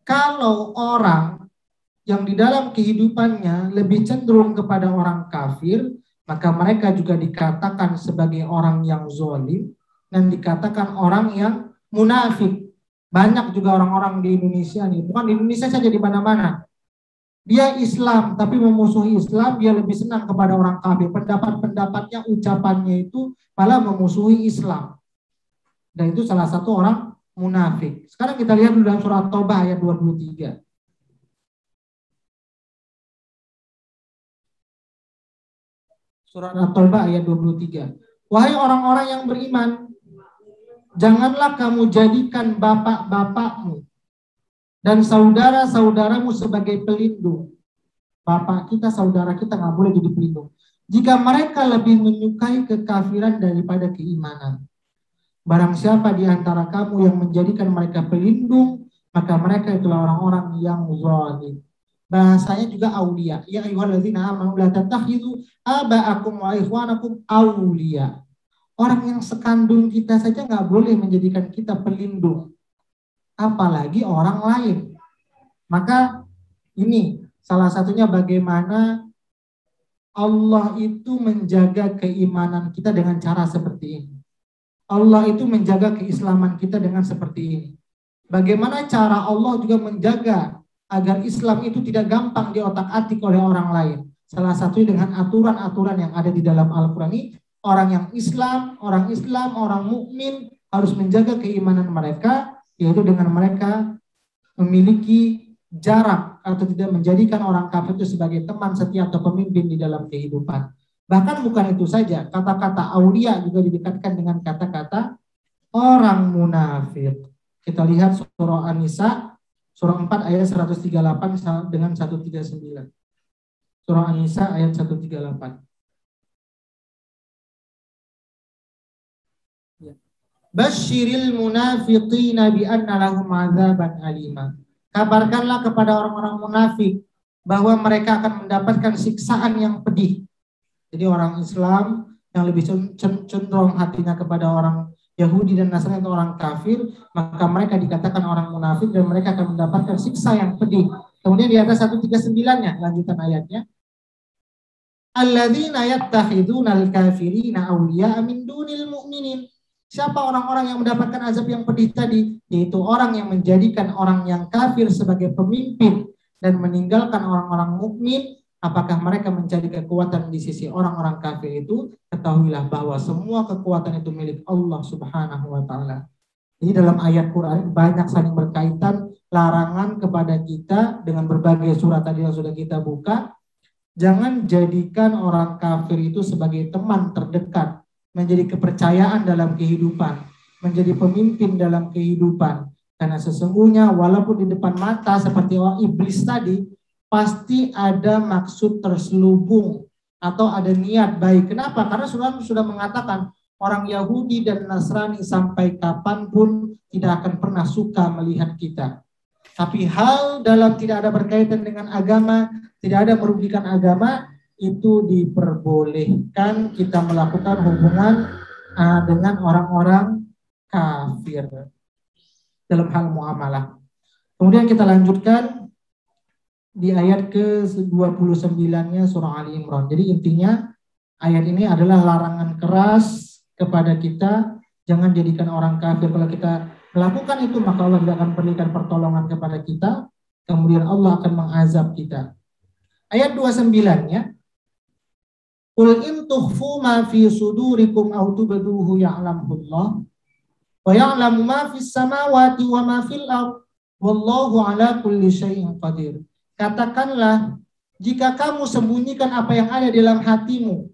kalau orang yang di dalam kehidupannya lebih cenderung kepada orang kafir, maka mereka juga dikatakan sebagai orang yang zalim dan dikatakan orang yang munafik. Banyak juga orang-orang di Indonesia nih, bukan di Indonesia saja, di mana-mana. Dia Islam, tapi memusuhi Islam, dia lebih senang kepada orang kafir. Pendapat-pendapatnya, ucapannya itu malah memusuhi Islam. Dan itu salah satu orang munafik. Sekarang kita lihat dalam surat Taubah ayat 23. Surat At-Taubah ayat 23. Wahai orang-orang yang beriman, janganlah kamu jadikan bapak-bapakmu dan saudara-saudaramu sebagai pelindung. Bapak kita, saudara kita nggak boleh jadi pelindung. Jika mereka lebih menyukai kekafiran daripada keimanan. Barang siapa di antara kamu yang menjadikan mereka pelindung, maka mereka itulah orang-orang yang zalim. Bahasanya juga aulia. Ya ayyuhalladzina amanu la tattakhidhu aba'akum wa ikhwanakum aulia. Orang yang sekandung kita saja nggak boleh menjadikan kita pelindung. Apalagi orang lain. Maka ini salah satunya bagaimana Allah itu menjaga keimanan kita dengan cara seperti ini. Allah itu menjaga keislaman kita dengan seperti ini. Bagaimana cara Allah juga menjaga agar Islam itu tidak gampang diotak-atik oleh orang lain. Salah satunya dengan aturan-aturan yang ada di dalam Al-Quran ini. Orang yang Islam, orang mukmin harus menjaga keimanan mereka, yaitu dengan mereka memiliki jarak atau tidak menjadikan orang kafir itu sebagai teman setia atau pemimpin di dalam kehidupan. Bahkan bukan itu saja, kata-kata aulia juga didekatkan dengan kata-kata orang munafik. Kita lihat surah An-Nisa, surah 4 ayat 138 dengan 139. Surah An-Nisa ayat 138. Basyiril munafiqina bi anna lahum adzaban alima. Kabarkanlah kepada orang-orang munafik bahwa mereka akan mendapatkan siksaan yang pedih. Jadi orang Islam yang lebih cenderung hatinya kepada orang Yahudi dan Nasrani atau orang kafir, maka mereka dikatakan orang munafik dan mereka akan mendapatkan siksa yang pedih. Kemudian di atas 139-nya, lanjutan ayatnya. Alladzina yattakhiduna al-kafirina awliya'a min dunil mu'minin. Siapa orang-orang yang mendapatkan azab yang pedih tadi? Yaitu orang yang menjadikan orang yang kafir sebagai pemimpin dan meninggalkan orang-orang mukmin. Apakah mereka mencari kekuatan di sisi orang-orang kafir itu? Ketahuilah bahwa semua kekuatan itu milik Allah Subhanahu wa Ta'ala. Jadi dalam ayat Quran banyak saling berkaitan larangan kepada kita dengan berbagai surat tadi yang sudah kita buka. Jangan jadikan orang kafir itu sebagai teman terdekat, menjadi kepercayaan dalam kehidupan, menjadi pemimpin dalam kehidupan. Karena sesungguhnya walaupun di depan mata seperti orang iblis tadi, pasti ada maksud terselubung atau ada niat baik. Kenapa? Karena sudah mengatakan orang Yahudi dan Nasrani sampai kapanpun tidak akan pernah suka melihat kita. Tapi hal dalam tidak ada berkaitan dengan agama, tidak ada merugikan agama, itu diperbolehkan kita melakukan hubungan dengan orang-orang kafir dalam hal muamalah. Kemudian kita lanjutkan di ayat ke-29-nya surah Ali Imran. Jadi intinya ayat ini adalah larangan keras kepada kita, jangan jadikan orang kafir. Kalau kita melakukan itu maka Allah tidak akan berikan pertolongan kepada kita, kemudian Allah akan mengazab kita. Ayat 29-nya, Qul in tukhfu ma fi sudurikum aw tubduhu ya'lamullah wa ya'lamu ma fis samawati wa ma fil ardh wallahu ala kulli syai'in qadir. Katakanlah, jika kamu sembunyikan apa yang ada di dalam hatimu.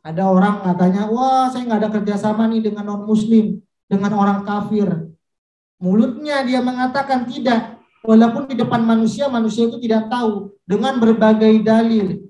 Ada orang katanya, wah saya nggak ada kerjasama nih dengan non muslim, dengan orang kafir. Mulutnya dia mengatakan tidak, walaupun di depan manusia itu tidak tahu. Dengan berbagai dalil,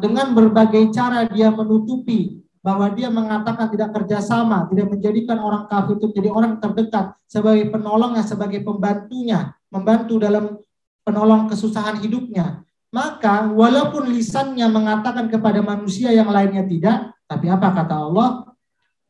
dengan berbagai cara dia menutupi bahwa dia mengatakan tidak kerjasama, tidak menjadikan orang kafir itu jadi orang terdekat sebagai penolongnya, sebagai pembantunya, membantu dalam penolong kesusahan hidupnya. Maka walaupun lisannya mengatakan kepada manusia yang lainnya tidak, tapi apa kata Allah?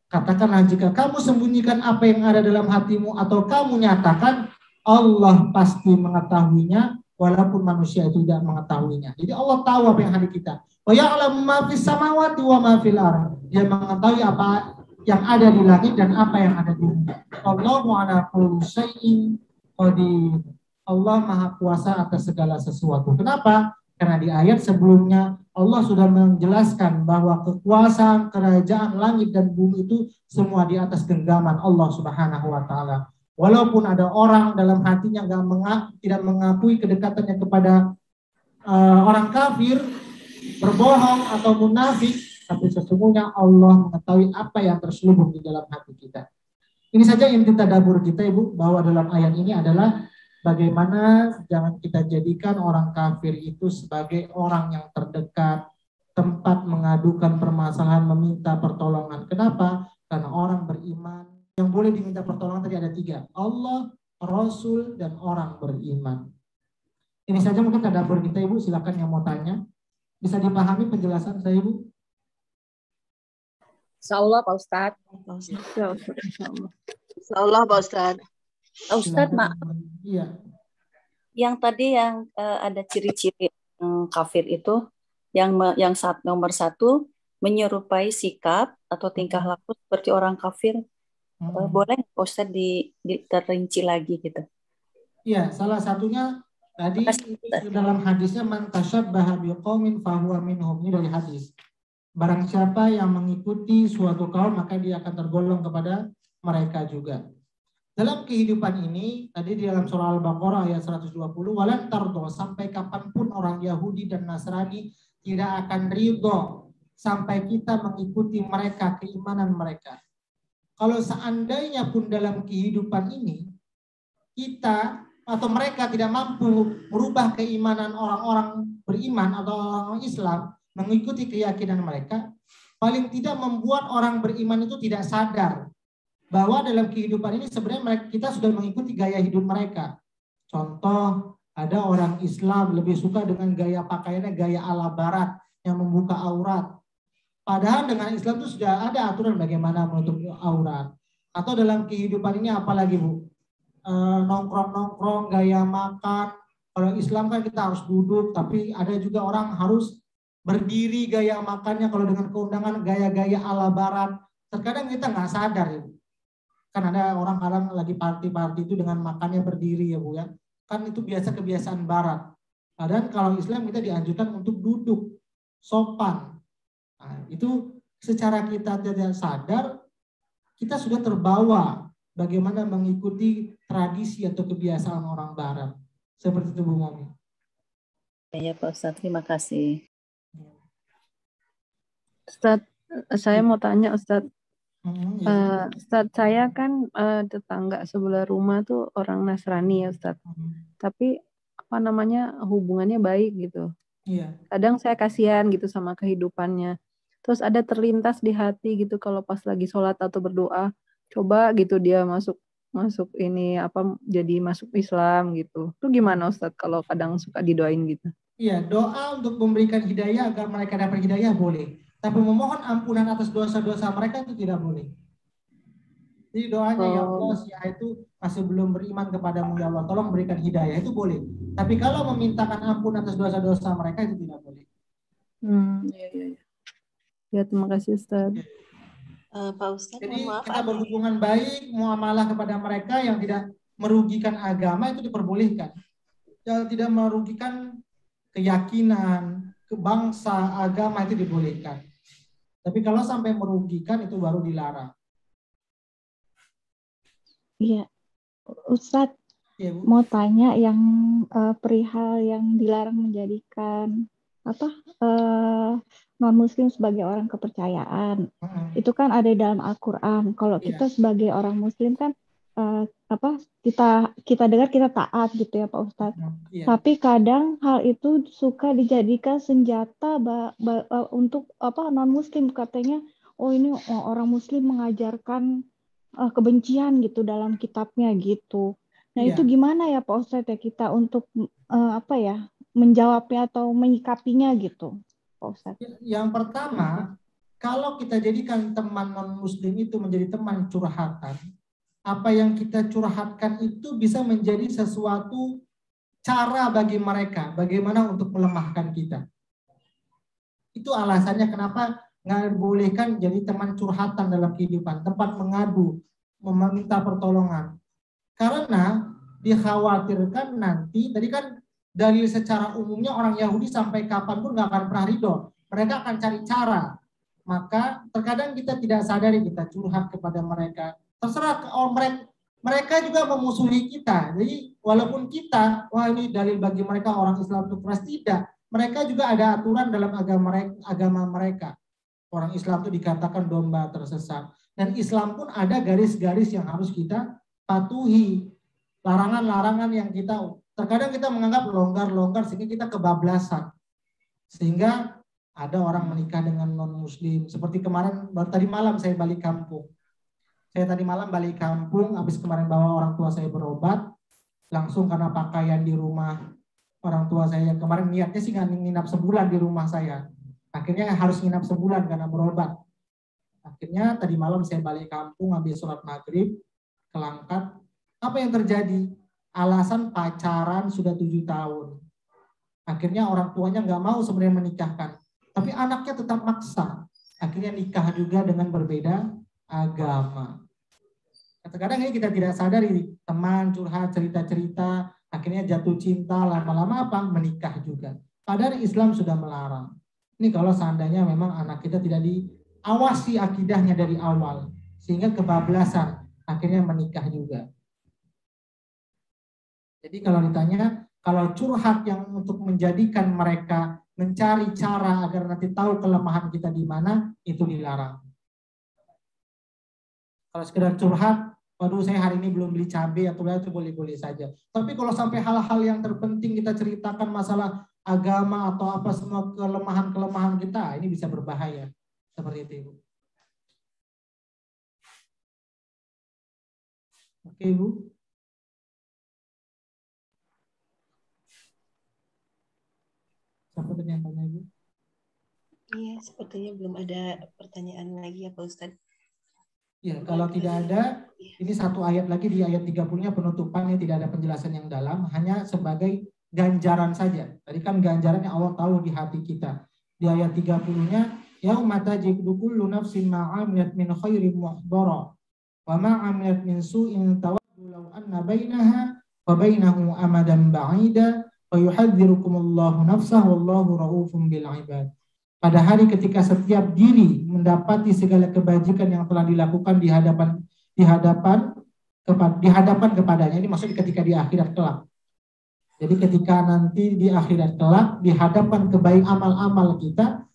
Katakanlah jika kamu sembunyikan apa yang ada dalam hatimu atau kamu nyatakan, Allah pasti mengetahuinya walaupun manusia itu tidak mengetahuinya. Jadi Allah tahu apa yang ada di kita. Wa ya'lamu ma fis samawati wa ma fil ardh. Dia mengetahui apa yang ada di langit dan apa yang ada di bumi. Allahu ala kulli syai'in qadir. Allah Maha Kuasa atas segala sesuatu. Kenapa? Karena di ayat sebelumnya Allah sudah menjelaskan bahwa kekuasaan kerajaan langit dan bumi itu semua di atas genggaman Allah Subhanahu wa taala. Walaupun ada orang dalam hatinya tidak mengakui kedekatannya kepada orang kafir, berbohong atau munafik, tapi sesungguhnya Allah mengetahui apa yang terselubung di dalam hati kita. Ini saja inti tadabbur kita, Ibu, bahwa dalam ayat ini adalah bagaimana jangan kita jadikan orang kafir itu sebagai orang yang terdekat, tempat mengadukan permasalahan, meminta pertolongan. Kenapa? Karena orang beriman yang boleh diminta pertolongan tadi ada 3. Allah, Rasul, dan orang beriman. Ini saja mungkin tadabbur kita, Ibu. Silakan yang mau tanya. Bisa dipahami penjelasan saya, Ibu? Insyaallah Pak Ustadz. Insyaallah Pak Ustadz. Ustadz, maaf. Iya. Yang tadi yang ada ciri-ciri kafir itu, yang nomor 1 menyerupai sikap atau tingkah laku seperti orang kafir. Boleh Pak Ustadz diterinci lagi gitu? Iya, salah satunya tadi dalam hadisnya man tasyabbaha biqaumin fahuwa minhum. Ini dari hadis. Barang siapa yang mengikuti suatu kaum maka dia akan tergolong kepada mereka juga. Dalam kehidupan ini, tadi di dalam surah Al-Baqarah ayat 120, walan tardo, sampai kapanpun orang Yahudi dan Nasrani tidak akan ridho sampai kita mengikuti mereka, keimanan mereka. Kalau seandainya pun dalam kehidupan ini, kita atau mereka tidak mampu merubah keimanan orang-orang beriman atau orang Islam, mengikuti keyakinan mereka, paling tidak membuat orang beriman itu tidak sadar bahwa dalam kehidupan ini sebenarnya kita sudah mengikuti gaya hidup mereka. Contoh, ada orang Islam lebih suka dengan gaya pakaiannya gaya ala barat yang membuka aurat. Padahal dengan Islam itu sudah ada aturan bagaimana menutup aurat. Atau dalam kehidupan ini apalagi, Bu? Nongkrong-nongkrong, gaya makan. Kalau Islam kan kita harus duduk, tapi ada juga orang harus berdiri gaya makannya. Kalau dengan keundangan gaya-gaya ala barat, terkadang kita nggak sadar, ya Bu. Kan ada orang kadang lagi party-party itu dengan makannya berdiri, ya Bu ya. Kan itu biasa kebiasaan barat. Padahal kalau Islam kita dianjurkan untuk duduk, sopan. Nah, itu secara kita tidak sadar, kita sudah terbawa bagaimana mengikuti tradisi atau kebiasaan orang barat. Seperti itu, Bu Momi. Ya Pak Ustadz, terima kasih. Ustadz, saya mau tanya Ustadz. Ustadz, saya kan tetangga sebelah rumah tuh orang Nasrani ya Ustadz. Tapi hubungannya baik gitu. Iya. Kadang saya kasihan gitu sama kehidupannya. Terus ada terlintas di hati gitu kalau pas lagi sholat atau berdoa, coba gitu dia masuk jadi masuk Islam gitu. Itu gimana Ustadz kalau kadang suka didoain gitu? Iya, doa untuk memberikan hidayah agar mereka dapat hidayah boleh. Tapi memohon ampunan atas dosa-dosa mereka itu tidak boleh. Jadi doanya, ya Allah, si A itu masih belum beriman kepadamu, ya Allah, tolong berikan hidayah, itu boleh. Tapi kalau memintakan ampun atas dosa-dosa mereka itu tidak boleh. Iya. Ya, terima kasih Ustaz. Pak Ustaz, jadi maaf, kita berhubungan baik, muamalah kepada mereka yang tidak merugikan agama itu diperbolehkan. Yang tidak merugikan keyakinan, bangsa, agama itu dibolehkan. Tapi kalau sampai merugikan itu baru dilarang. Iya, Ustadz, ya, mau tanya yang perihal yang dilarang menjadikan non-muslim sebagai orang kepercayaan. Itu kan ada di dalam Al-Quran. Kalau kita sebagai orang muslim kan kita dengar kita taat gitu ya Pak Ustadz. Tapi kadang hal itu suka dijadikan senjata untuk non-muslim, katanya ini orang muslim mengajarkan kebencian gitu dalam kitabnya gitu. Nah itu gimana ya Pak Ustadz ya kita untuk menjawabnya atau menyikapinya gitu Pak Ustadz? Yang pertama, kalau kita jadikan teman non-muslim itu menjadi teman curhatan, apa yang kita curhatkan itu bisa menjadi sesuatu cara bagi mereka bagaimana untuk melemahkan kita. Itu alasannya kenapa nggak bolehkan jadi teman curhatan dalam kehidupan, tempat mengadu, meminta pertolongan. Karena dikhawatirkan nanti, tadi kan dalil secara umumnya orang Yahudi sampai kapanpun nggak akan pernah ridho. Mereka akan cari cara. Maka terkadang kita tidak sadari kita curhat kepada mereka. Terserah mereka juga memusuhi kita. Jadi walaupun kita, wah ini dalil bagi mereka orang Islam itu keras, tidak. Mereka juga ada aturan dalam agama mereka. Orang Islam itu dikatakan domba tersesat. Dan Islam pun ada garis-garis yang harus kita patuhi. Larangan-larangan yang terkadang kita menganggap longgar-longgar sehingga kita kebablasan. Sehingga ada orang menikah dengan non-muslim. Seperti kemarin, tadi malam saya balik kampung. Habis kemarin bawa orang tua saya berobat. Langsung karena pakaian di rumah orang tua saya yang kemarin niatnya sih nginap sebulan di rumah saya. Akhirnya harus nginap sebulan karena berobat. Akhirnya tadi malam saya balik kampung habis sholat maghrib ke Langkat. Apa yang terjadi? Alasan pacaran sudah 7 tahun. Akhirnya orang tuanya nggak mau sebenarnya menikahkan. Tapi anaknya tetap maksa. Akhirnya nikah juga dengan berbeda agama. Terkadang ini kita tidak sadari. Teman curhat, cerita-cerita. Akhirnya jatuh cinta. Lama-lama apa? Menikah juga. Padahal Islam sudah melarang. Ini kalau seandainya memang anak kita tidak diawasi akidahnya dari awal. Sehingga kebablasan. Akhirnya menikah juga. Jadi kalau ditanya, kalau curhat yang untuk menjadikan mereka mencari cara agar nanti tahu kelemahan kita di mana, itu dilarang. Kalau sekedar curhat, waduh saya hari ini belum beli cabai atau itu boleh-boleh saja. Tapi kalau sampai hal-hal yang terpenting kita ceritakan masalah agama atau apa semua kelemahan-kelemahan kita, ini bisa berbahaya. Seperti itu, Ibu. Oke, Ibu. Siapa tanya-tanya, Ibu? Iya, sepertinya belum ada pertanyaan lagi ya Pak Ustadz. Ya, kalau tidak ada, ini satu ayat lagi di ayat 30-nya penutupannya tidak ada penjelasan yang dalam, hanya sebagai ganjaran saja. Tadi kan ganjarannya Allah tahu di hati kita. Di ayat 30-nya, yauma tajidu kullu nafsin ma 'amilat min khairin muhdara wa ma 'amilat min su'in tawaddu law anna bainaha wa bainahu amadan ba'ida wa yuhadzirukumullahu nafsahu wallahu raufum bil 'ibad. Pada hari ketika setiap diri mendapati segala kebajikan yang telah dilakukan di hadapan kepadanya, ini maksudnya ketika di akhirat kelak. Jadi ketika nanti di akhirat kelak dihadapkan kebaik amal-amal kita,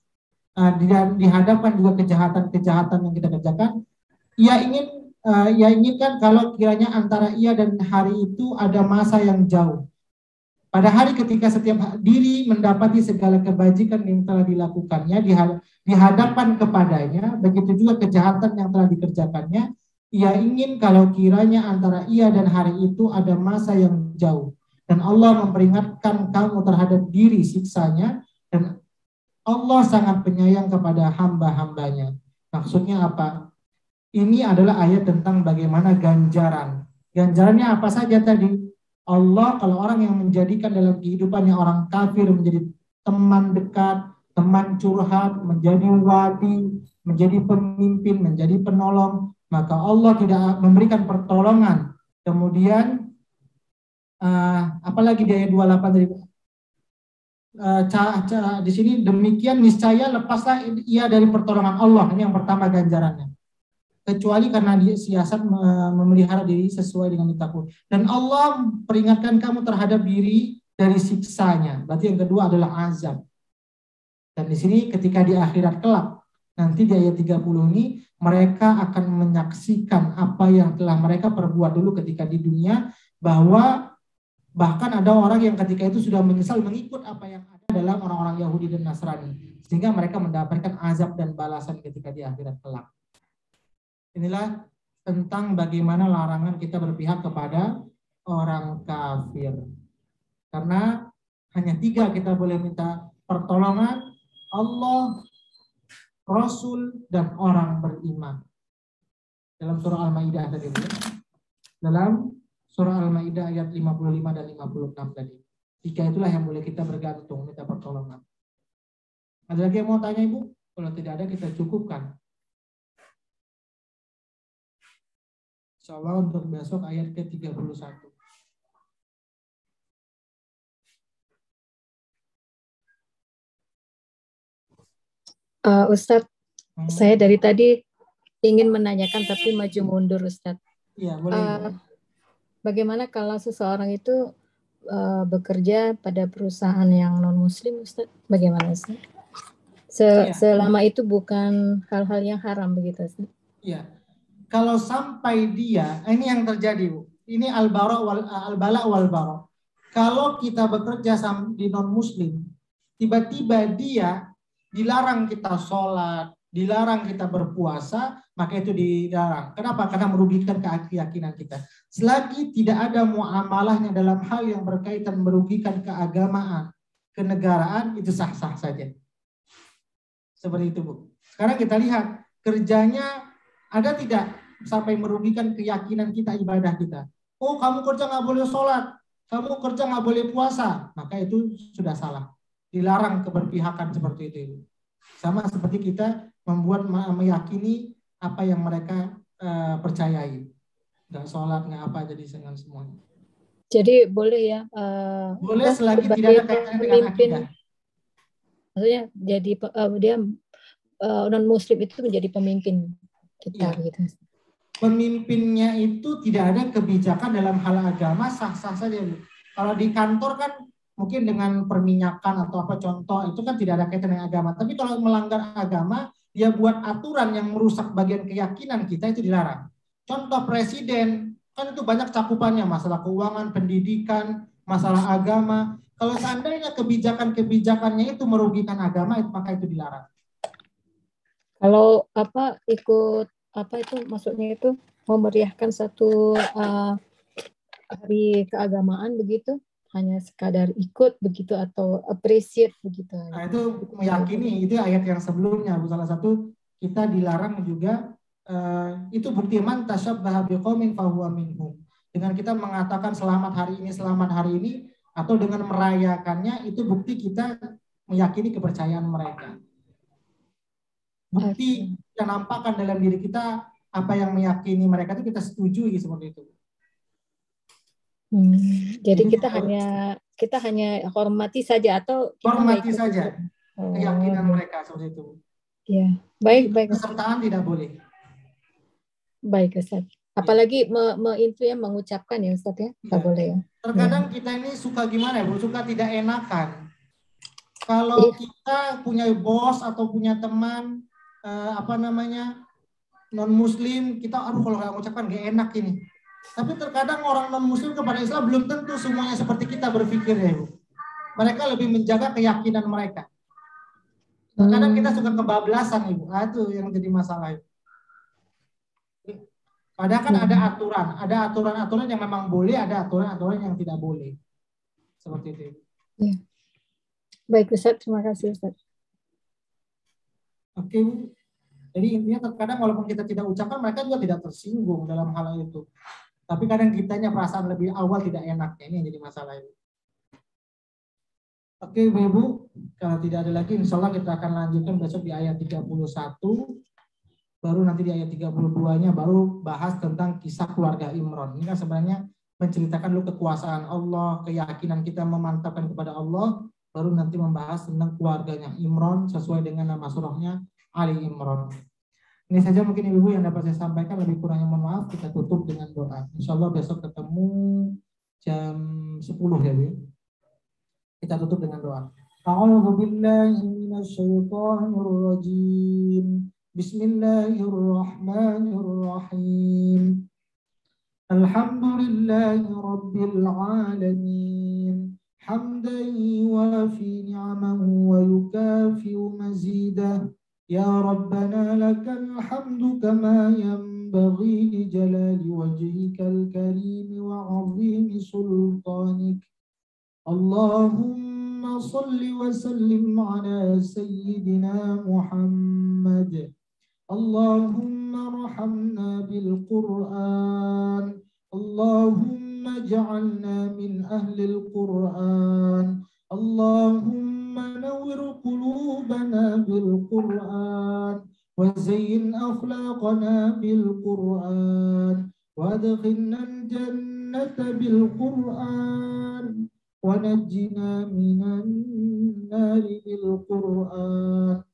di hadapan juga kejahatan-kejahatan yang kita kerjakan, ia inginkan kalau kiranya antara ia dan hari itu ada masa yang jauh. Pada hari ketika setiap diri mendapati segala kebajikan yang telah dilakukannya di hadapan kepadanya, begitu juga kejahatan yang telah dikerjakannya, ia ingin kalau kiranya antara ia dan hari itu ada masa yang jauh. Dan Allah memperingatkan kamu terhadap diri siksanya, dan Allah sangat penyayang kepada hamba-hambanya. Maksudnya apa? Ini adalah ayat tentang bagaimana ganjaran. Ganjarannya apa saja tadi? Allah kalau orang yang menjadikan dalam kehidupannya orang kafir menjadi teman dekat, teman curhat, menjadi wali, menjadi pemimpin, menjadi penolong, maka Allah tidak memberikan pertolongan. Kemudian apalagi di ayat 28 tadi di sini demikian niscaya lepaslah ia dari pertolongan Allah. Ini yang pertama ganjarannya. Kecuali karena dia siasat memelihara diri sesuai dengan ditakut. Dan Allah peringatkan kamu terhadap diri dari siksanya. Berarti yang kedua adalah azab. Dan di sini ketika di akhirat kelak, nanti di ayat 30 ini, mereka akan menyaksikan apa yang telah mereka perbuat dulu ketika di dunia, bahwa bahkan ada orang yang ketika itu sudah menyesal mengikut apa yang ada dalam orang-orang Yahudi dan Nasrani. Sehingga mereka mendapatkan azab dan balasan ketika di akhirat kelak. Inilah tentang bagaimana larangan kita berpihak kepada orang kafir. Karena hanya 3 kita boleh minta pertolongan: Allah, Rasul, dan orang beriman. Dalam surah Al-Maidah tadi. Dalam surah Al-Maidah ayat 55 dan 56 tadi. 3 itulah yang boleh kita bergantung, minta pertolongan. Ada lagi yang mau tanya, Ibu? Kalau tidak ada, kita cukupkan. Insyaallah untuk besok ayat ke-31. Ustadz, saya dari tadi ingin menanyakan tapi maju mundur, Ustadz. Iya, boleh. Bagaimana kalau seseorang itu bekerja pada perusahaan yang non-muslim, Ustadz? Bagaimana, Ustadz? Selama itu bukan hal-hal yang haram begitu, Ustadz? Iya. Kalau sampai dia, ini yang terjadi, Bu. Ini al-bala wal bara. Kalau kita bekerja di non-muslim, tiba-tiba dia dilarang kita sholat, dilarang kita berpuasa, maka itu dilarang. Kenapa? Karena merugikan keyakinan kita. Selagi tidak ada muamalahnya dalam hal yang berkaitan merugikan keagamaan, kenegaraan, itu sah-sah saja. Seperti itu, Bu. Sekarang kita lihat kerjanya ada tidak sampai merugikan keyakinan kita, ibadah kita. Oh, kamu kerja nggak boleh sholat, kamu kerja nggak boleh puasa, maka itu sudah salah. Dilarang keberpihakan seperti itu. Sama seperti kita meyakini apa yang mereka percayai. Nggak sholat, nggak apa, jadi dengan semuanya. Jadi boleh ya? Boleh selagi tidak ada kaitannya dengan akidah. Maksudnya jadi dia non-muslim itu menjadi pemimpin kita, iya. Gitu. Pemimpinnya itu tidak ada kebijakan dalam hal agama, sah-sah saja, Bu. Kalau di kantor kan mungkin dengan perminyakan atau apa contoh, itu kan tidak ada kaitan dengan agama. Tapi kalau melanggar agama, dia buat aturan yang merusak bagian keyakinan kita, itu dilarang. Contoh presiden, kan itu banyak cakupannya, masalah keuangan, pendidikan, masalah agama. Kalau seandainya kebijakan-kebijakannya itu merugikan agama, maka itu dilarang. Kalau ikut itu maksudnya itu memeriahkan satu hari keagamaan begitu, hanya sekadar ikut begitu atau appreciate begitu. Nah, itu meyakini, itu ayat yang sebelumnya. Salah satu kita dilarang juga itu bukti man tasyabbaha biqaumin fahuwa minhum. Dengan kita mengatakan selamat hari ini atau dengan merayakannya, itu bukti kita meyakini kepercayaan mereka. Bukti yang nampakkan dalam diri kita apa yang meyakini mereka itu kita setujui seperti itu. Jadi kita hanya hormati saja atau kita hormati saja keyakinan mereka seperti itu. Ya, baik. Kesertaan tidak boleh. Baik, Ustaz. Apalagi mengucapkan ya, Ustaz ya, tidak boleh ya. Terkadang kita ini suka gimana ya, Bu? Suka tidak enakan. Kalau kita punya bos atau punya teman non-muslim, kita kalau nggak mengucapkan gak enak ini. Tapi terkadang orang non-muslim kepada Islam belum tentu semuanya seperti kita berpikir ya, Bu. Mereka lebih menjaga keyakinan mereka. Terkadang kita suka kebablasan, Ibu. Itu yang jadi masalah. Padahal kan ada aturan yang memang boleh, ada aturan yang tidak boleh. Seperti itu. Ya. Baik, Ustaz. Terima kasih, Ustaz. Oke, Bu. Jadi intinya terkadang walaupun kita tidak ucapkan, mereka juga tidak tersinggung dalam hal itu. Tapi kadang kitanya perasaan lebih awal tidak enak. Ini yang jadi masalah itu. Oke, Ibu. Kalau tidak ada lagi, insya Allah kita akan lanjutkan besok di ayat 31. Baru nanti di ayat 32-nya baru bahas tentang kisah keluarga Imran. Ini kan sebenarnya menceritakan dulu kekuasaan Allah, keyakinan kita memantapkan kepada Allah. Baru nanti membahas tentang keluarganya Imran sesuai dengan nama surahnya Ali Imran. Ini saja mungkin Ibu yang dapat saya sampaikan, lebih kurangnya mohon maaf. Kita tutup dengan doa. Insya Allah besok ketemu jam 10 ya, Bu. Kita tutup dengan doa. A'udzu billahi minasyaitonir rajim. Bismillahirrahmanirrahim. Alhamdulillahi rabbil alamin. Hamdan yuwafi ni'amahu wa yukafi'u mazidah. Ya Rabbana lakal hamdu kama yanbaghi li jalali wajhikal karim wa 'azimi sultanik. Allahumma salli wa sallim ala sayyidina Muhammad. Allahumma rahamna bil Qur'an. Allahumma ja'alna min ahlil Qur'an. Allahumma nawwir qulubana bil Qur'an wa zayyin akhlaqana bil Qur'an wa adkhilna al jannata bil Qur'an wa najjina minan nari bil Qur'an.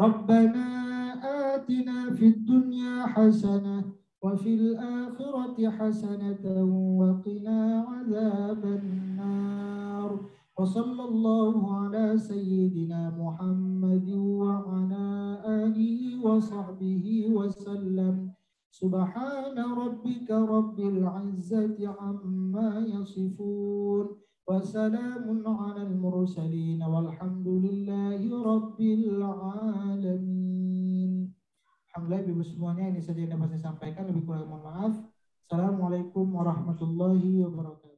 Rabbana atina fid dunya hasanah wa fil akhirati hasanatan wa qina adzaban nar. Wa sallallahu ala sayyidina Muhammad wa ala alihi wa sahbihi wa sallam. Subhana rabbika rabbil izzati amma yasifun. Wassalamun ala al-mursalin walhamdulillahi rabbil alamin. Alhamdulillah ibu semuanya, ini saja yang dapat saya sampaikan, lebih kurang mohon maaf. Assalamualaikum warahmatullahi wabarakatuh.